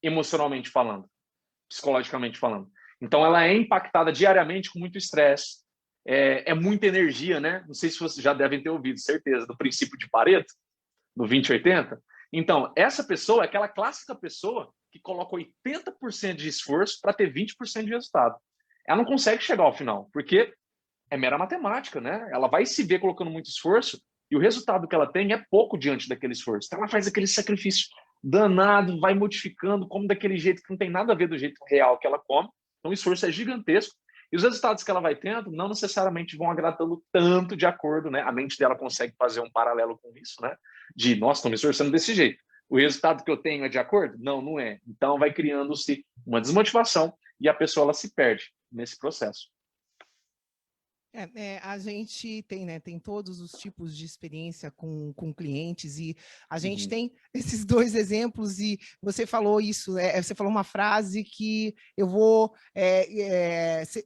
emocionalmente falando, psicologicamente falando. Então, ela é impactada diariamente com muito estresse, muita energia, né? Não sei se vocês já devem ter ouvido, certeza, do princípio de Pareto, do 20-80. Então, essa pessoa é aquela clássica pessoa que coloca 80% de esforço para ter 20% de resultado. Ela não consegue chegar ao final, porque é mera matemática, né? Ela vai se ver colocando muito esforço e o resultado que ela tem é pouco diante daquele esforço. Então, ela faz aquele sacrifício danado, vai modificando, come daquele jeito que não tem nada a ver do jeito real que ela come. Então, o esforço é gigantesco. E os resultados que ela vai tendo não necessariamente vão agradando tanto de acordo, né? A mente dela consegue fazer um paralelo com isso, né? De, nossa, estou me esforçando desse jeito. O resultado que eu tenho é de acordo? Não, não é. Então, vai criando-se uma desmotivação e a pessoa ela se perde nesse processo.
A gente tem, né? Tem todos os tipos de experiência com clientes e a gente tem esses dois exemplos e você falou isso, você falou uma frase que eu vou...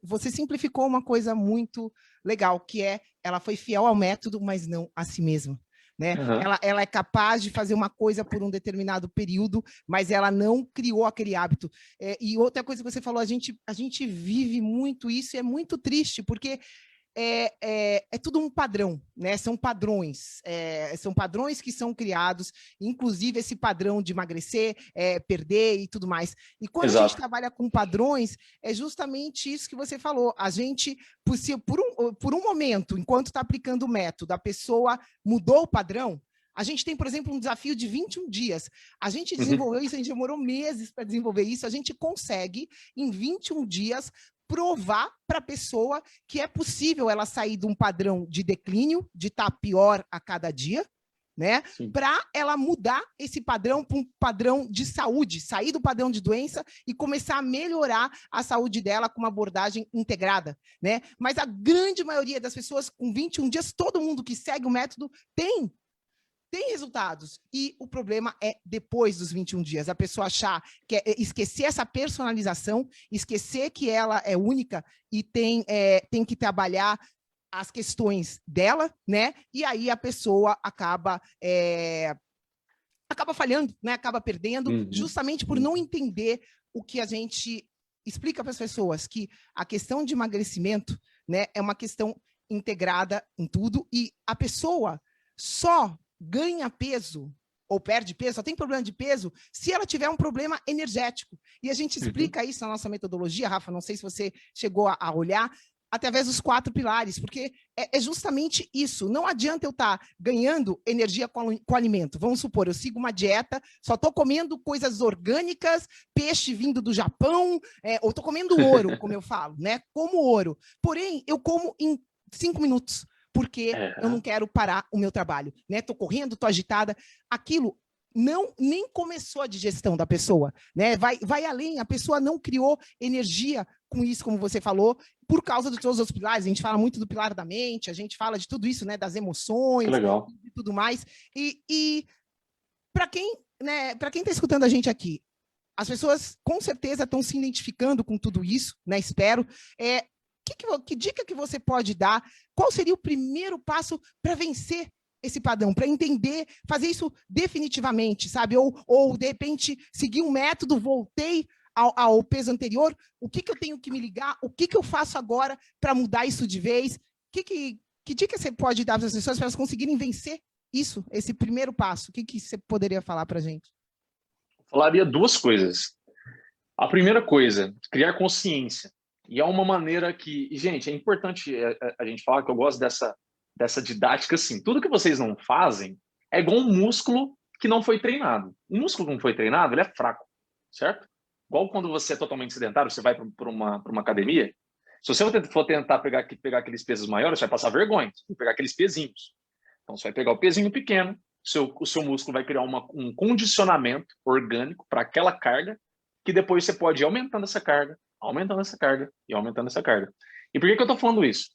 você simplificou uma coisa muito legal, que ela foi fiel ao método, mas não a si mesma. Né? Ela é capaz de fazer uma coisa por um determinado período, mas ela não criou aquele hábito. E outra coisa que você falou, a gente vive muito isso e é muito triste, porque é tudo um padrão, né? São padrões que são criados, inclusive esse padrão de emagrecer, perder e tudo mais. E quando a gente trabalha com padrões, é justamente isso que você falou. A gente, por um momento, enquanto está aplicando o método, a pessoa mudou o padrão. A gente tem, por exemplo, um desafio de 21 dias. A gente desenvolveu isso, a gente demorou meses para desenvolver isso. A gente consegue, em 21 dias, provar para a pessoa que é possível ela sair de um padrão de declínio, de estar pior a cada dia, né? Para ela mudar esse padrão para um padrão de saúde, sair do padrão de doença e começar a melhorar a saúde dela com uma abordagem integrada, né? Mas a grande maioria das pessoas, com 21 dias, todo mundo que segue o método tem resultados. E o problema é depois dos 21 dias. A pessoa achar que esquecer essa personalização, esquecer que ela é única e tem que trabalhar as questões dela, né? E aí a pessoa acaba falhando, né? Acaba perdendo, justamente por não entender o que a gente explica para as pessoas, que a questão de emagrecimento, né, é uma questão integrada em tudo e a pessoa só ganha peso ou perde peso, só tem problema de peso se ela tiver um problema energético. E a gente explica isso na nossa metodologia, Rafa, não sei se você chegou a olhar, através dos 4 pilares, porque é justamente isso. Não adianta eu estar ganhando energia com alimento. Vamos supor, eu sigo uma dieta, só estou comendo coisas orgânicas, peixe vindo do Japão, ou estou comendo ouro, como eu falo, né? Como ouro. Porém, eu como em 5 minutos. Porque eu não quero parar o meu trabalho, né? Tô correndo, tô agitada. Aquilo nem começou a digestão da pessoa, né? Vai além, a pessoa não criou energia com isso, como você falou, por causa de todos os pilares. A gente fala muito do pilar da mente, a gente fala de tudo isso, né? Das emoções e tudo mais. E para quem, né? Para quem está escutando a gente aqui, as pessoas com certeza estão se identificando com tudo isso, né? Espero. Que dica que você pode dar? Qual seria o primeiro passo para vencer esse padrão, para entender, fazer isso definitivamente, sabe? Ou de repente, seguir um método, voltei ao peso anterior, o que eu tenho que me ligar? O que eu faço agora para mudar isso de vez? Que dica você pode dar para as pessoas para elas conseguirem vencer isso, esse primeiro passo? O que você poderia falar para a gente?
Falaria 2 coisas. A primeira coisa, criar consciência. E é uma maneira que... Gente, é importante a gente falar que eu gosto dessa didática assim. Tudo que vocês não fazem é igual um músculo que não foi treinado. Um músculo que não foi treinado, ele é fraco, certo? Igual quando você é totalmente sedentário, você vai para uma academia, se você for tentar pegar aqueles pesos maiores, você vai passar vergonha. Você vai pegar aqueles pezinhos. Então, você vai pegar o pezinho pequeno, o seu músculo vai criar um condicionamento orgânico para aquela carga, que depois você pode ir aumentando essa carga e aumentando essa carga. E por que eu estou falando isso?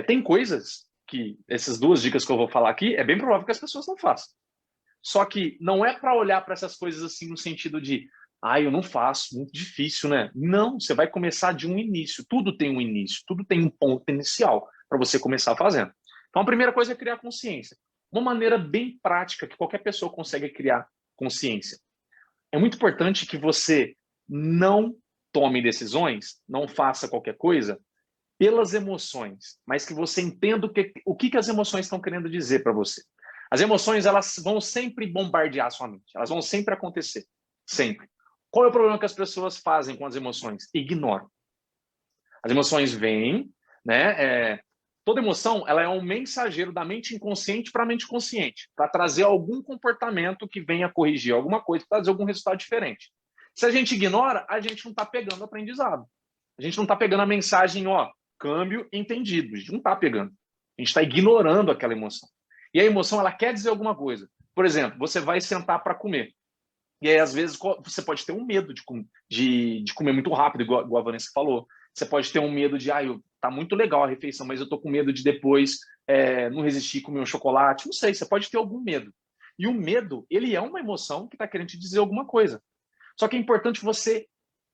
Tem coisas que, essas 2 dicas que eu vou falar aqui, é bem provável que as pessoas não façam. Só que não é para olhar para essas coisas assim no sentido de eu não faço, muito difícil, né? Não, você vai começar de um início. Tudo tem um início, tudo tem um ponto inicial para você começar fazendo. Então, a primeira coisa é criar consciência. Uma maneira bem prática que qualquer pessoa consegue criar consciência. É muito importante que você não tome decisões, não faça qualquer coisa pelas emoções, mas que você entenda o que as emoções estão querendo dizer para você. As emoções, elas vão sempre bombardear a sua mente, elas vão sempre acontecer, sempre. Qual é o problema que as pessoas fazem com as emoções? Ignoram. As emoções vêm, né? Toda emoção, ela é um mensageiro da mente inconsciente para a mente consciente, para trazer algum comportamento que venha corrigir alguma coisa, para trazer algum resultado diferente. Se a gente ignora, a gente não está pegando o aprendizado. A gente não está pegando a mensagem, câmbio entendido. A gente não está pegando. A gente está ignorando aquela emoção. E a emoção, ela quer dizer alguma coisa. Por exemplo, você vai sentar para comer. E aí, às vezes, você pode ter um medo de comer muito rápido, igual a Vanessa falou. Você pode ter um medo de, eu tá muito legal a refeição, mas eu tô com medo de depois não resistir, comer um chocolate. Não sei, você pode ter algum medo. E o medo, ele é uma emoção que está querendo te dizer alguma coisa. Só que é importante você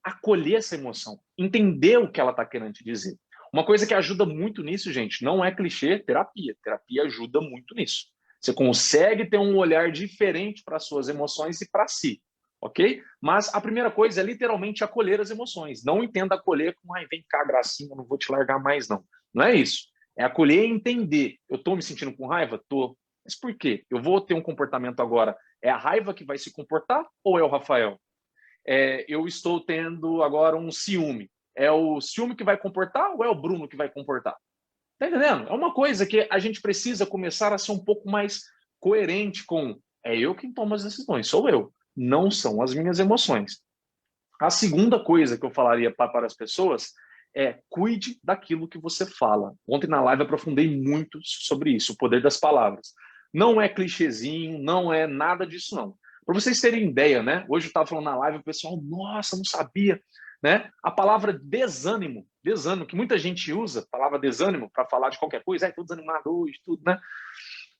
acolher essa emoção, entender o que ela está querendo te dizer. Uma coisa que ajuda muito nisso, gente, não é clichê, terapia. Terapia ajuda muito nisso. Você consegue ter um olhar diferente para as suas emoções e para si, ok? Mas a primeira coisa é literalmente acolher as emoções. Não entenda acolher com, ai, vem cá, gracinha, não vou te largar mais, não. Não é isso. É acolher e entender. Eu estou me sentindo com raiva? Tô. Mas por quê? Eu vou ter um comportamento agora. É a raiva que vai se comportar ou é o Rafael? Eu estou tendo agora um ciúme. É o ciúme que vai comportar ou é o Bruno que vai comportar? Tá entendendo? É uma coisa que a gente precisa começar a ser um pouco mais coerente com eu quem tomo as decisões, sou eu, não são as minhas emoções. A segunda coisa que eu falaria para as pessoas cuide daquilo que você fala. Ontem na live eu aprofundei muito sobre isso, o poder das palavras. Não é clichêzinho, não é nada disso não. Para vocês terem ideia, né? Hoje eu estava falando na live, o pessoal, nossa, não sabia, né? A palavra desânimo, que muita gente usa, a palavra desânimo para falar de qualquer coisa, estou desanimado hoje, tudo, né?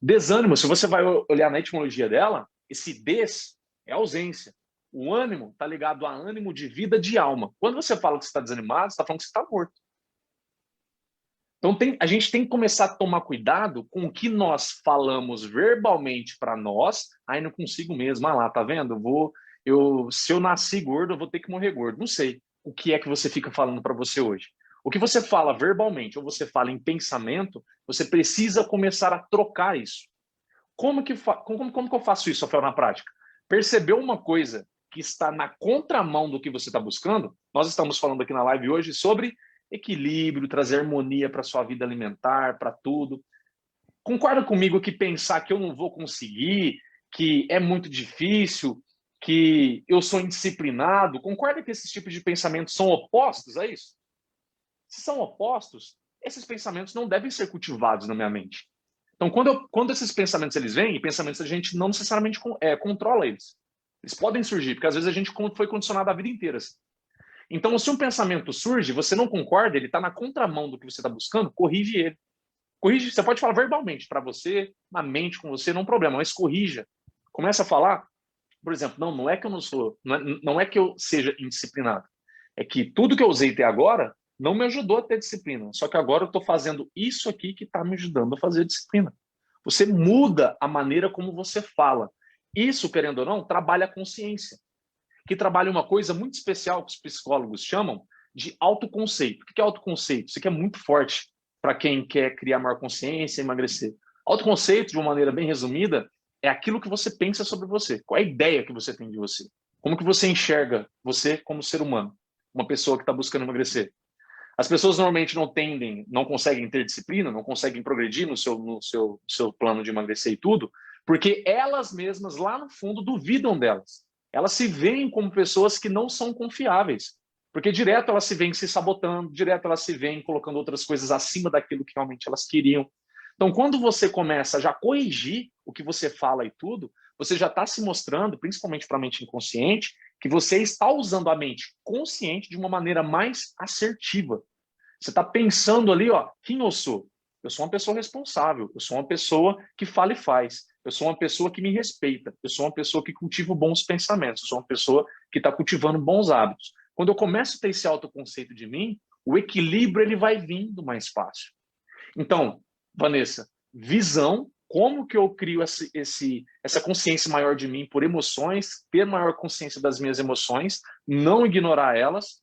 Desânimo, se você vai olhar na etimologia dela, esse des é ausência. O ânimo está ligado a ânimo de vida, de alma. Quando você fala que você está desanimado, você está falando que você está morto. Então a gente tem que começar a tomar cuidado com o que nós falamos verbalmente para nós. Aí não consigo mesmo. Ah lá, tá vendo? Se eu nasci gordo, eu vou ter que morrer gordo. Não sei o que é que você fica falando para você hoje. O que você fala verbalmente ou você fala em pensamento, você precisa começar a trocar isso. Como que eu faço isso, Rafael, na prática? Percebeu uma coisa que está na contramão do que você está buscando? Nós estamos falando aqui na live hoje sobre equilíbrio, trazer harmonia para a sua vida alimentar, para tudo. Concorda comigo que pensar que eu não vou conseguir, que é muito difícil, que eu sou indisciplinado, concorda que esses tipos de pensamentos são opostos a isso? Se são opostos, esses pensamentos não devem ser cultivados na minha mente. Então, quando esses pensamentos eles vêm, e pensamentos a gente não necessariamente controla eles. Eles podem surgir, porque às vezes a gente foi condicionado a vida inteira. Assim. Então, se um pensamento surge, você não concorda, ele está na contramão do que você está buscando, corrige ele. Corrige, você pode falar verbalmente para você, na mente com você, não é um problema, mas corrija. Começa a falar, por exemplo, não é que eu não sou, não é que eu seja indisciplinado. É que tudo que eu usei até agora não me ajudou a ter disciplina. Só que agora eu estou fazendo isso aqui que está me ajudando a fazer disciplina. Você muda a maneira como você fala. Isso, querendo ou não, trabalha a consciência. Que trabalha uma coisa muito especial que os psicólogos chamam de autoconceito. O que é autoconceito? Isso aqui é muito forte para quem quer criar maior consciência e emagrecer. Autoconceito, de uma maneira bem resumida, é aquilo que você pensa sobre você. Qual é a ideia que você tem de você? Como que você enxerga você como ser humano? Uma pessoa que está buscando emagrecer. As pessoas normalmente não conseguem ter disciplina, não conseguem progredir no seu plano de emagrecer e tudo, porque elas mesmas, lá no fundo, duvidam delas. Elas se veem como pessoas que não são confiáveis, porque direto elas se veem se sabotando, direto elas se veem colocando outras coisas acima daquilo que realmente elas queriam. Então, quando você começa a já corrigir o que você fala e tudo, você já está se mostrando, principalmente para a mente inconsciente, que você está usando a mente consciente de uma maneira mais assertiva. Você está pensando ali, quem eu sou? Eu sou uma pessoa responsável, eu sou uma pessoa que fala e faz, eu sou uma pessoa que me respeita, eu sou uma pessoa que cultiva bons pensamentos, eu sou uma pessoa que está cultivando bons hábitos. Quando eu começo a ter esse autoconceito de mim, o equilíbrio ele vai vindo mais fácil. Então, Vanessa, visão, como que eu crio essa consciência maior de mim por emoções, ter maior consciência das minhas emoções, não ignorar elas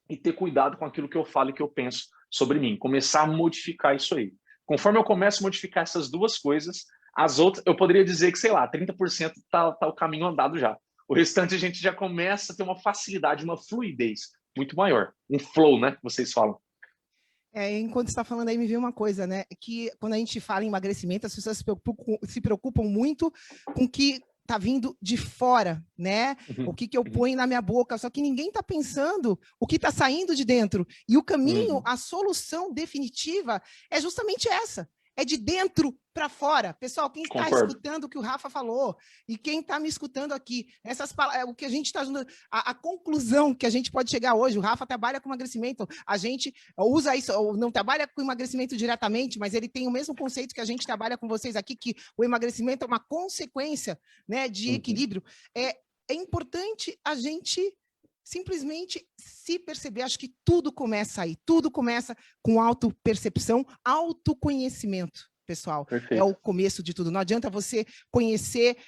e ter cuidado com aquilo que eu falo e que eu penso sobre mim. Começar a modificar isso aí. Conforme eu começo a modificar essas duas coisas, as outras, eu poderia dizer que, sei lá, 30% tá o caminho andado já. O restante a gente já começa a ter uma facilidade, uma fluidez muito maior. Um flow, né? Vocês falam.
Enquanto você está falando aí, me veio uma coisa, né? Que quando a gente fala em emagrecimento, as pessoas se preocupam muito com o que está vindo de fora, né? O que eu ponho na minha boca, só que ninguém está pensando o que está saindo de dentro. E o caminho, a solução definitiva é justamente essa. é de dentro para fora. Pessoal, quem está
Concordo.
escutando o que o Rafa falou e quem está me escutando aqui, o que a gente está a conclusão que a gente pode chegar hoje, o Rafa trabalha com emagrecimento, a gente usa isso, não trabalha com emagrecimento diretamente, mas ele tem o mesmo conceito que a gente trabalha com vocês aqui, que o emagrecimento é uma consequência, né, de equilíbrio. É importante a gente simplesmente se perceber. Acho que tudo começa aí, tudo começa com autopercepção, autoconhecimento, pessoal.
Perfeito.
É o começo de tudo. Não adianta você conhecer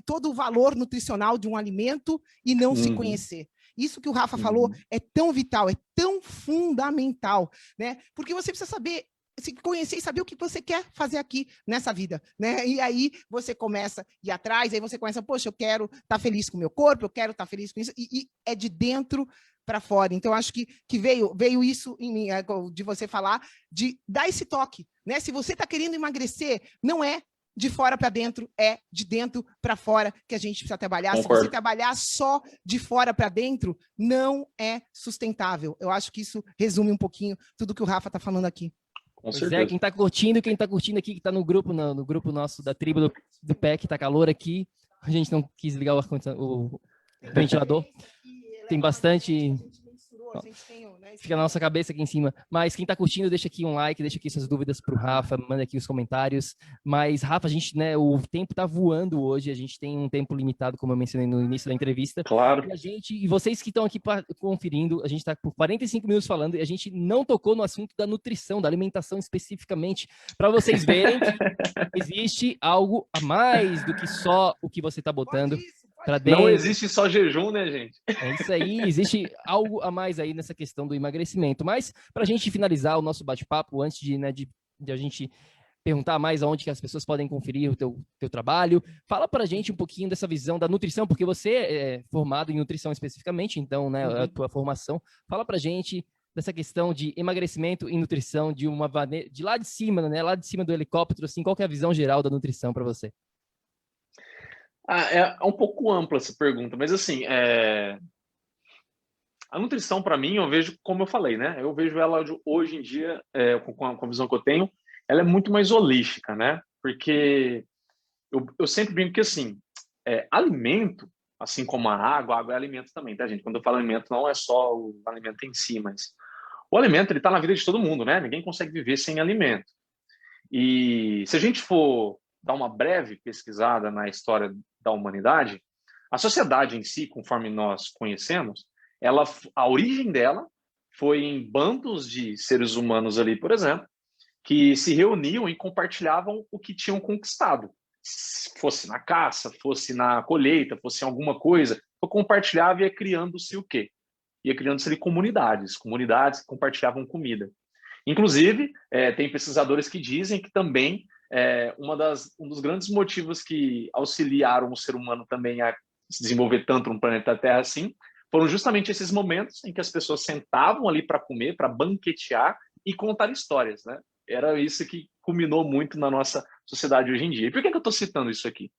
todo o valor nutricional de um alimento e não se conhecer. Isso que o Rafa falou é tão vital, é tão fundamental, né? Porque você precisa saber, se conhecer e saber o que você quer fazer aqui nessa vida, né? E aí você começa a ir atrás, aí você começa, poxa, eu quero estar feliz com o meu corpo, eu quero estar feliz com isso, e é de dentro para fora. Então, acho que veio isso em mim, de você falar, de dar esse toque, né? Se você está querendo emagrecer, não é de fora para dentro, é de dentro para fora que a gente precisa trabalhar.
Concordo.
Se você trabalhar só de fora para dentro, não é sustentável. Eu acho que isso resume um pouquinho tudo que o Rafa está falando aqui.
Com
Pois
certeza.
quem tá curtindo aqui, que tá no grupo nosso da tribo do PEC, tá calor aqui. A gente não quis ligar o ventilador. Tem bastante... Fica na nossa cabeça aqui em cima. Mas quem tá curtindo, deixa aqui um like, deixa aqui suas dúvidas pro Rafa, manda aqui os comentários. Mas, Rafa, a gente, né, o tempo tá voando hoje, a gente tem um tempo limitado, como eu mencionei no início da entrevista.
Claro.
E vocês que estão aqui conferindo, a gente tá por 45 minutos falando e a gente não tocou no assunto da nutrição, da alimentação especificamente, para vocês verem que existe algo a mais do que só o que você tá botando para dentro.
Não existe só jejum, né, gente?
É isso aí, existe algo a mais aí nessa questão do emagrecimento. Mas, para a gente finalizar o nosso bate-papo, antes de a gente perguntar mais aonde que as pessoas podem conferir o teu trabalho, fala para a gente um pouquinho dessa visão da nutrição, porque você é formado em nutrição especificamente, então, né, a tua formação. Fala para a gente dessa questão de emagrecimento e nutrição de lá de cima, né, lá de cima do helicóptero, assim, qual que é a visão geral da nutrição para você?
É um pouco ampla essa pergunta, mas assim, a nutrição para mim, eu vejo, como eu falei, né? Eu vejo ela hoje em dia, com a visão que eu tenho, ela é muito mais holística, né? Porque eu sempre brinco que assim, alimento, assim como a água é alimento também, tá, gente? Quando eu falo alimento, não é só o alimento em si, mas o alimento, ele tá na vida de todo mundo, né? Ninguém consegue viver sem alimento. E se a gente for dar uma breve pesquisada na história da humanidade, a sociedade em si, conforme nós conhecemos, a origem dela foi em bandos de seres humanos ali, por exemplo, que se reuniam e compartilhavam o que tinham conquistado. Fosse na caça, fosse na colheita, fosse em alguma coisa, compartilhava e ia criando-se o quê? Ia criando-se ali comunidades que compartilhavam comida. Inclusive, tem pesquisadores que dizem que também um dos grandes motivos que auxiliaram o ser humano também a se desenvolver tanto no planeta Terra assim, foram justamente esses momentos em que as pessoas sentavam ali para comer, para banquetear e contar histórias, né? Era isso que culminou muito na nossa sociedade hoje em dia. E por que eu estou citando isso aqui?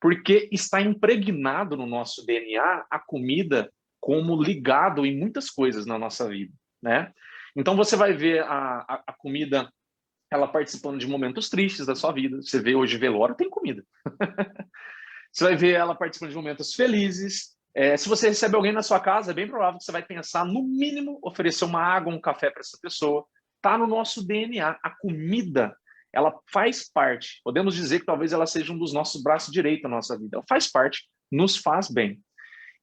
Porque está impregnado no nosso DNA a comida como ligado em muitas coisas na nossa vida, né? Então você vai ver a comida, ela participando de momentos tristes da sua vida. Você vê hoje velório, tem comida. Você vai ver ela participando de momentos felizes. Se você recebe alguém na sua casa, é bem provável que você vai pensar, no mínimo, oferecer uma água, um café para essa pessoa. Está no nosso DNA. A comida, ela faz parte. Podemos dizer que talvez ela seja um dos nossos braços direitos na nossa vida. Ela faz parte, nos faz bem.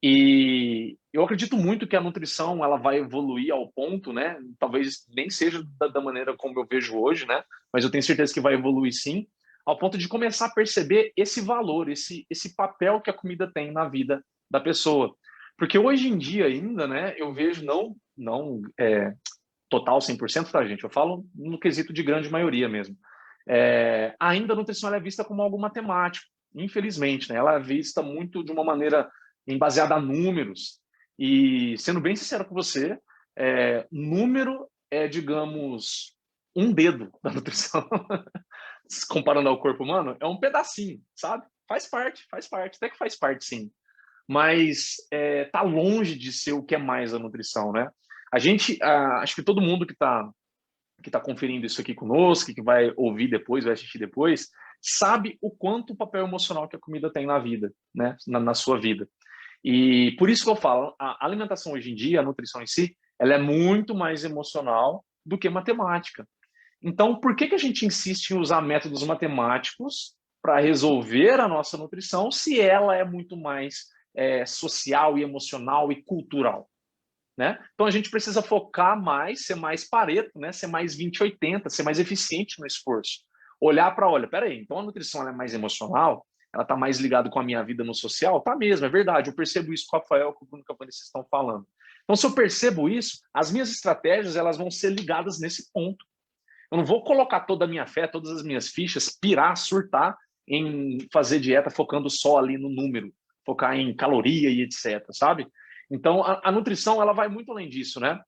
E eu acredito muito que a nutrição ela vai evoluir ao ponto, né? Talvez nem seja da maneira como eu vejo hoje, né? Mas eu tenho certeza que vai evoluir sim, ao ponto de começar a perceber esse valor, esse papel que a comida tem na vida da pessoa. Porque hoje em dia ainda, né? Eu vejo não total 100%, tá, gente? Eu falo no quesito de grande maioria mesmo. Ainda a nutrição ela é vista como algo matemático, infelizmente, né? Ela é vista muito de uma maneira baseada em números. E, sendo bem sincero com você, número é, digamos, um dedo da nutrição. Comparando ao corpo humano, é um pedacinho, sabe? Faz parte, até que faz parte, sim. Mas tá longe de ser o que é mais a nutrição, né? A gente, acho que todo mundo que está que está conferindo isso aqui conosco, que vai ouvir depois, vai assistir depois, sabe o quanto o papel emocional que a comida tem na vida, né? Na sua vida. E por isso que eu falo, a alimentação hoje em dia, a nutrição em si, ela é muito mais emocional do que matemática. Então, por que a gente insiste em usar métodos matemáticos para resolver a nossa nutrição se ela é muito mais social e emocional e cultural? Né? Então, a gente precisa focar mais, ser mais Pareto, né? Ser mais 20-80, ser mais eficiente no esforço. Olhar para, olha, peraí, então a nutrição ela é mais emocional, ela está mais ligada com a minha vida no social? Tá mesmo, é verdade, eu percebo isso com o Rafael, com o Bruno Cavani, vocês estão falando. Então, se eu percebo isso, as minhas estratégias elas vão ser ligadas nesse ponto. Eu não vou colocar toda a minha fé, todas as minhas fichas, pirar, surtar em fazer dieta focando só ali no número, focar em caloria e etc, sabe? Então, a nutrição, ela vai muito além disso, né?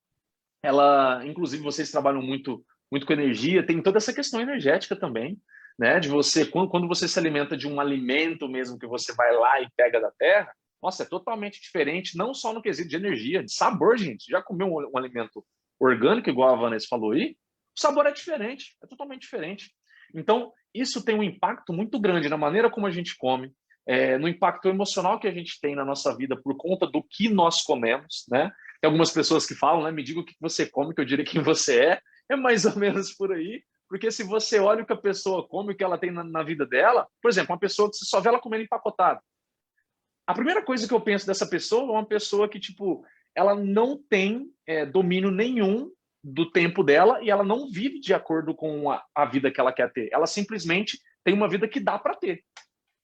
Ela, inclusive, vocês trabalham muito com energia, tem toda essa questão energética também, né? De você, quando você se alimenta de um alimento mesmo que você vai lá e pega da terra, nossa, é totalmente diferente, não só no quesito de energia, de sabor, gente. Já comeu um alimento orgânico, igual a Vanessa falou aí? O sabor é diferente, é totalmente diferente. Então, isso tem um impacto muito grande na maneira como a gente come, no impacto emocional que a gente tem na nossa vida por conta do que nós comemos, né? Tem algumas pessoas que falam, né? Me diga o que você come, que eu direi quem você é. É mais ou menos por aí. Porque se você olha o que a pessoa come, o que ela tem na vida dela, por exemplo, uma pessoa que você só vê ela comendo empacotado. A primeira coisa que eu penso dessa pessoa é uma pessoa que, tipo, ela não tem domínio nenhum do tempo dela e ela não vive de acordo com a vida que ela quer ter. Ela simplesmente tem uma vida que dá para ter.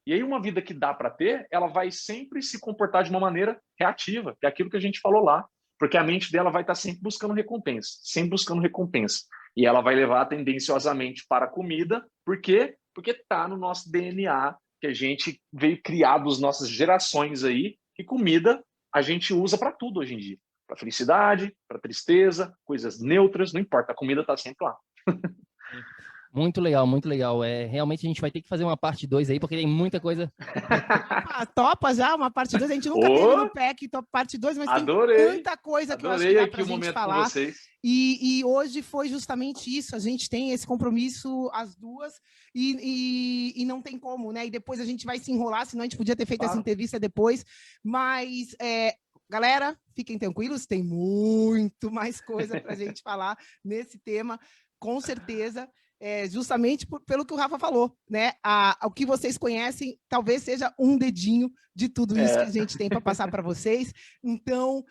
E aí uma vida que dá para ter, ela vai sempre se comportar de uma maneira reativa, que é aquilo que a gente falou lá, porque a mente dela vai estar sempre buscando recompensa, sempre buscando recompensa. E ela vai levar tendenciosamente para a comida, por quê? Porque está no nosso DNA, que a gente veio criado das nossas gerações aí, que comida a gente usa para tudo hoje em dia. Para felicidade, para tristeza, coisas neutras, não importa, a comida está sempre lá.
Muito legal, muito legal. Realmente a gente vai ter que fazer uma parte 2 aí, porque tem muita coisa.
Topa já uma parte 2. A gente nunca teve no PEC parte 2, mas
adorei,
tem tanta coisa que eu acho que dá pra gente falar. E hoje foi justamente isso. A gente tem esse compromisso, as duas, e não tem como, né? E depois a gente vai se enrolar, senão a gente podia ter feito essa entrevista depois. Mas, galera, fiquem tranquilos, tem muito mais coisa pra gente falar nesse tema, com certeza. Justamente pelo que o Rafa falou, né? O que vocês conhecem talvez seja um dedinho de tudo isso que a gente tem para passar para vocês. Então,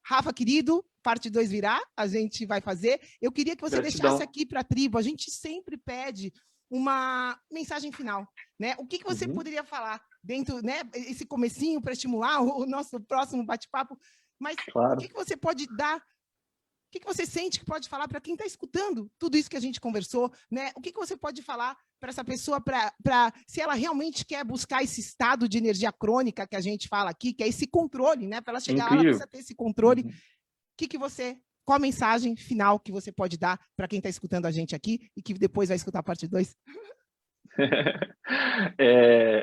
Rafa, querido, parte 2 virá, a gente vai fazer. Eu queria que você deixasse aqui para a tribo, a gente sempre pede uma mensagem final, né? O que você poderia falar dentro, né? Esse comecinho para estimular o nosso próximo bate-papo, mas o que você pode dar? O que você sente que pode falar para quem está escutando tudo isso que a gente conversou, né? O que você pode falar para essa pessoa, se ela realmente quer buscar esse estado de energia crônica que a gente fala aqui, que é esse controle, né? Para ela chegar lá, ela precisa ter esse controle. Qual a mensagem final que você pode dar para quem está escutando a gente aqui e que depois vai escutar a parte 2?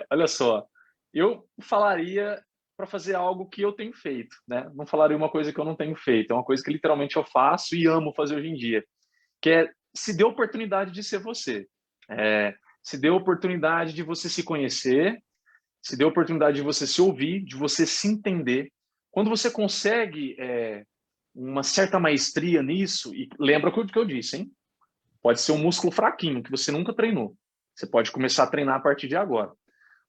Olha só, eu falaria para fazer algo que eu tenho feito, né? Não falaria uma coisa que eu não tenho feito, é uma coisa que literalmente eu faço e amo fazer hoje em dia, que é se dê a oportunidade de ser você, se dê a oportunidade de você se conhecer, se dê a oportunidade de você se ouvir, de você se entender. Quando você consegue uma certa maestria nisso, e lembra o que eu disse, hein? Pode ser um músculo fraquinho, que você nunca treinou. Você pode começar a treinar a partir de agora.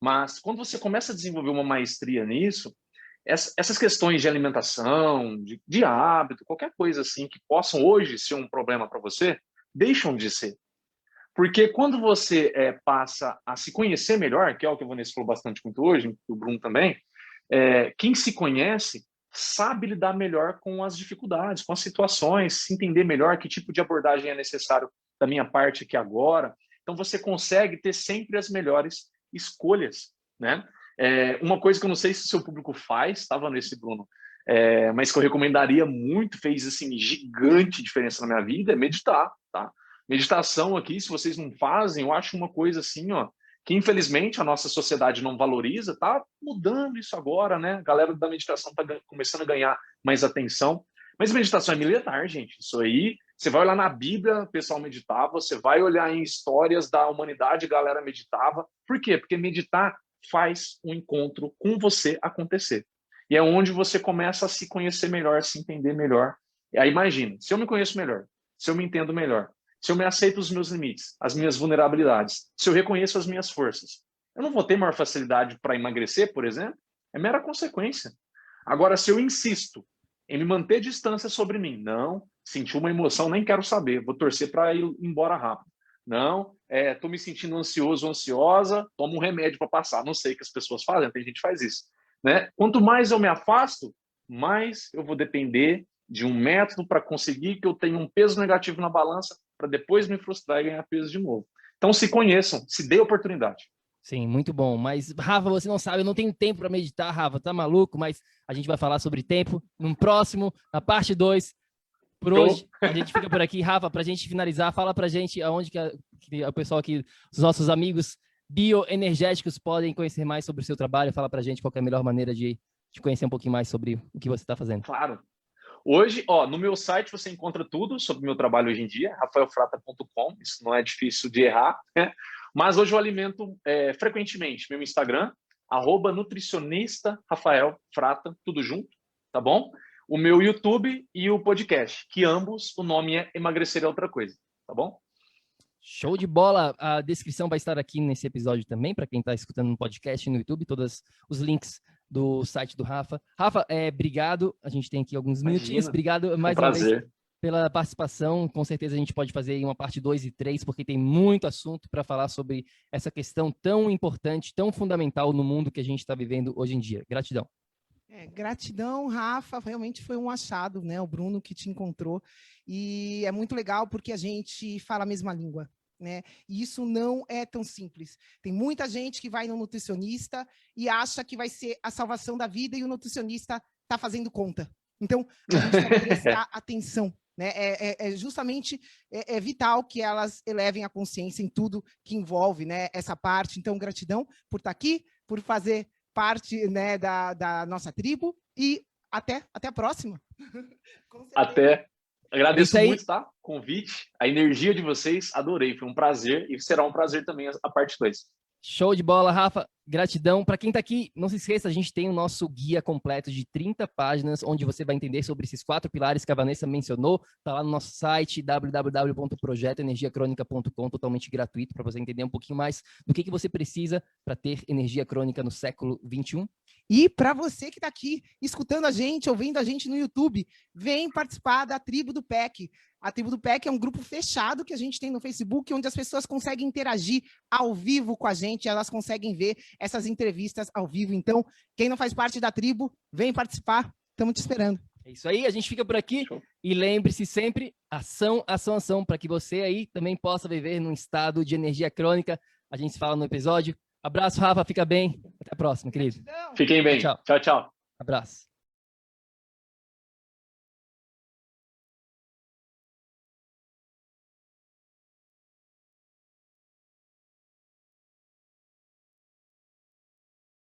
Mas quando você começa a desenvolver uma maestria nisso, essas questões de alimentação, de hábito, qualquer coisa assim que possam hoje ser um problema para você, deixam de ser. Porque quando você passa a se conhecer melhor, que é o que a Vanessa falou bastante muito hoje, o Bruno também, quem se conhece sabe lidar melhor com as dificuldades, com as situações, se entender melhor que tipo de abordagem é necessário da minha parte aqui agora. Então você consegue ter sempre as melhores escolhas, né? Uma coisa que eu não sei se o seu público faz, estava nesse, Bruno, mas que eu recomendaria muito, fez assim gigante diferença na minha vida, é meditar, tá? Meditação aqui, se vocês não fazem, eu acho uma coisa assim, ó, que infelizmente a nossa sociedade não valoriza, tá mudando isso agora, né? A galera da meditação tá começando a ganhar mais atenção, mas meditação é militar, gente. Isso aí Você vai olhar na Bíblia, o pessoal meditava, você vai olhar em histórias da humanidade, a galera meditava. Por quê? Porque meditar faz um encontro com você acontecer. E é onde você começa a se conhecer melhor, a se entender melhor. E aí imagina, se eu me conheço melhor, se eu me entendo melhor, se eu me aceito os meus limites, as minhas vulnerabilidades, se eu reconheço as minhas forças, eu não vou ter maior facilidade para emagrecer, por exemplo? É mera consequência. Agora, se eu insisto em me manter distância sobre mim, não, senti uma emoção, nem quero saber, vou torcer para ir embora rápido. Não, estou me sentindo ansioso, ansiosa, tomo um remédio para passar. Não sei o que as pessoas fazem, tem gente que faz isso. Né? Quanto mais eu me afasto, mais eu vou depender de um método para conseguir que eu tenha um peso negativo na balança para depois me frustrar e ganhar peso de novo. Então, se conheçam, se dê oportunidade.
Sim, muito bom. Mas, Rafa, você não sabe, eu não tenho tempo para meditar, Rafa, tá maluco? Mas a gente vai falar sobre tempo num próximo, na parte 2. Por hoje, a gente fica por aqui. Rafa, para a gente finalizar, fala para a gente aonde que o pessoal aqui, os nossos amigos bioenergéticos podem conhecer mais sobre o seu trabalho. Fala para a gente qual é a melhor maneira de conhecer um pouquinho mais sobre o que você está fazendo.
Claro. Hoje, no meu site você encontra tudo sobre o meu trabalho hoje em dia, rafaelfrata.com, isso não é difícil de errar, né? Mas hoje eu alimento frequentemente meu Instagram, @nutricionista Rafael Frata, tudo junto, tá bom? O meu YouTube e o podcast, que ambos o nome é Emagrecer é Outra Coisa, tá bom?
Show de bola! A descrição vai estar aqui nesse episódio também, para quem está escutando no podcast e no YouTube, todos os links do site do Rafa. Rafa, obrigado. A gente tem aqui alguns minutinhos. Obrigado mais uma vez pela participação. Com certeza a gente pode fazer uma parte 2 e 3, porque tem muito assunto para falar sobre essa questão tão importante, tão fundamental no mundo que a gente está vivendo hoje em dia. Gratidão.
Gratidão, Rafa. Realmente foi um achado, né? O Bruno que te encontrou. E é muito legal porque a gente fala a mesma língua. Né? E isso não é tão simples. Tem muita gente que vai no nutricionista e acha que vai ser a salvação da vida e o nutricionista está fazendo conta. Então, a gente tem que prestar atenção. Né? Justamente vital que elas elevem a consciência em tudo que envolve, né, essa parte. Então, gratidão por estar aqui, por fazer parte, né, da nossa tribo e até a próxima.
Até. Agradeço muito, tá? Convite, a energia de vocês, adorei, foi um prazer e será um prazer também a parte 2.
Show de bola, Rafa. Gratidão. Para quem está aqui, não se esqueça, a gente tem o nosso guia completo de 30 páginas, onde você vai entender sobre esses 4 pilares que a Vanessa mencionou. Está lá no nosso site, www.projetoenergiacronica.com, totalmente gratuito, para você entender um pouquinho mais do que você precisa para ter energia crônica no século 21.
E para você que está aqui escutando a gente, ouvindo a gente no YouTube, vem participar da Tribo do PEC. A Tribo do PEC é um grupo fechado que a gente tem no Facebook, onde as pessoas conseguem interagir ao vivo com a gente, elas conseguem ver essas entrevistas ao vivo. Então, quem não faz parte da tribo, vem participar. Estamos te esperando.
É isso aí, a gente fica por aqui. Show. E lembre-se sempre, ação, ação, ação, para que você aí também possa viver num estado de energia crônica. A gente se fala no episódio. Abraço, Rafa, fica bem. Até a próxima, querido.
Fiquem bem. Tchau, tchau.
Abraço.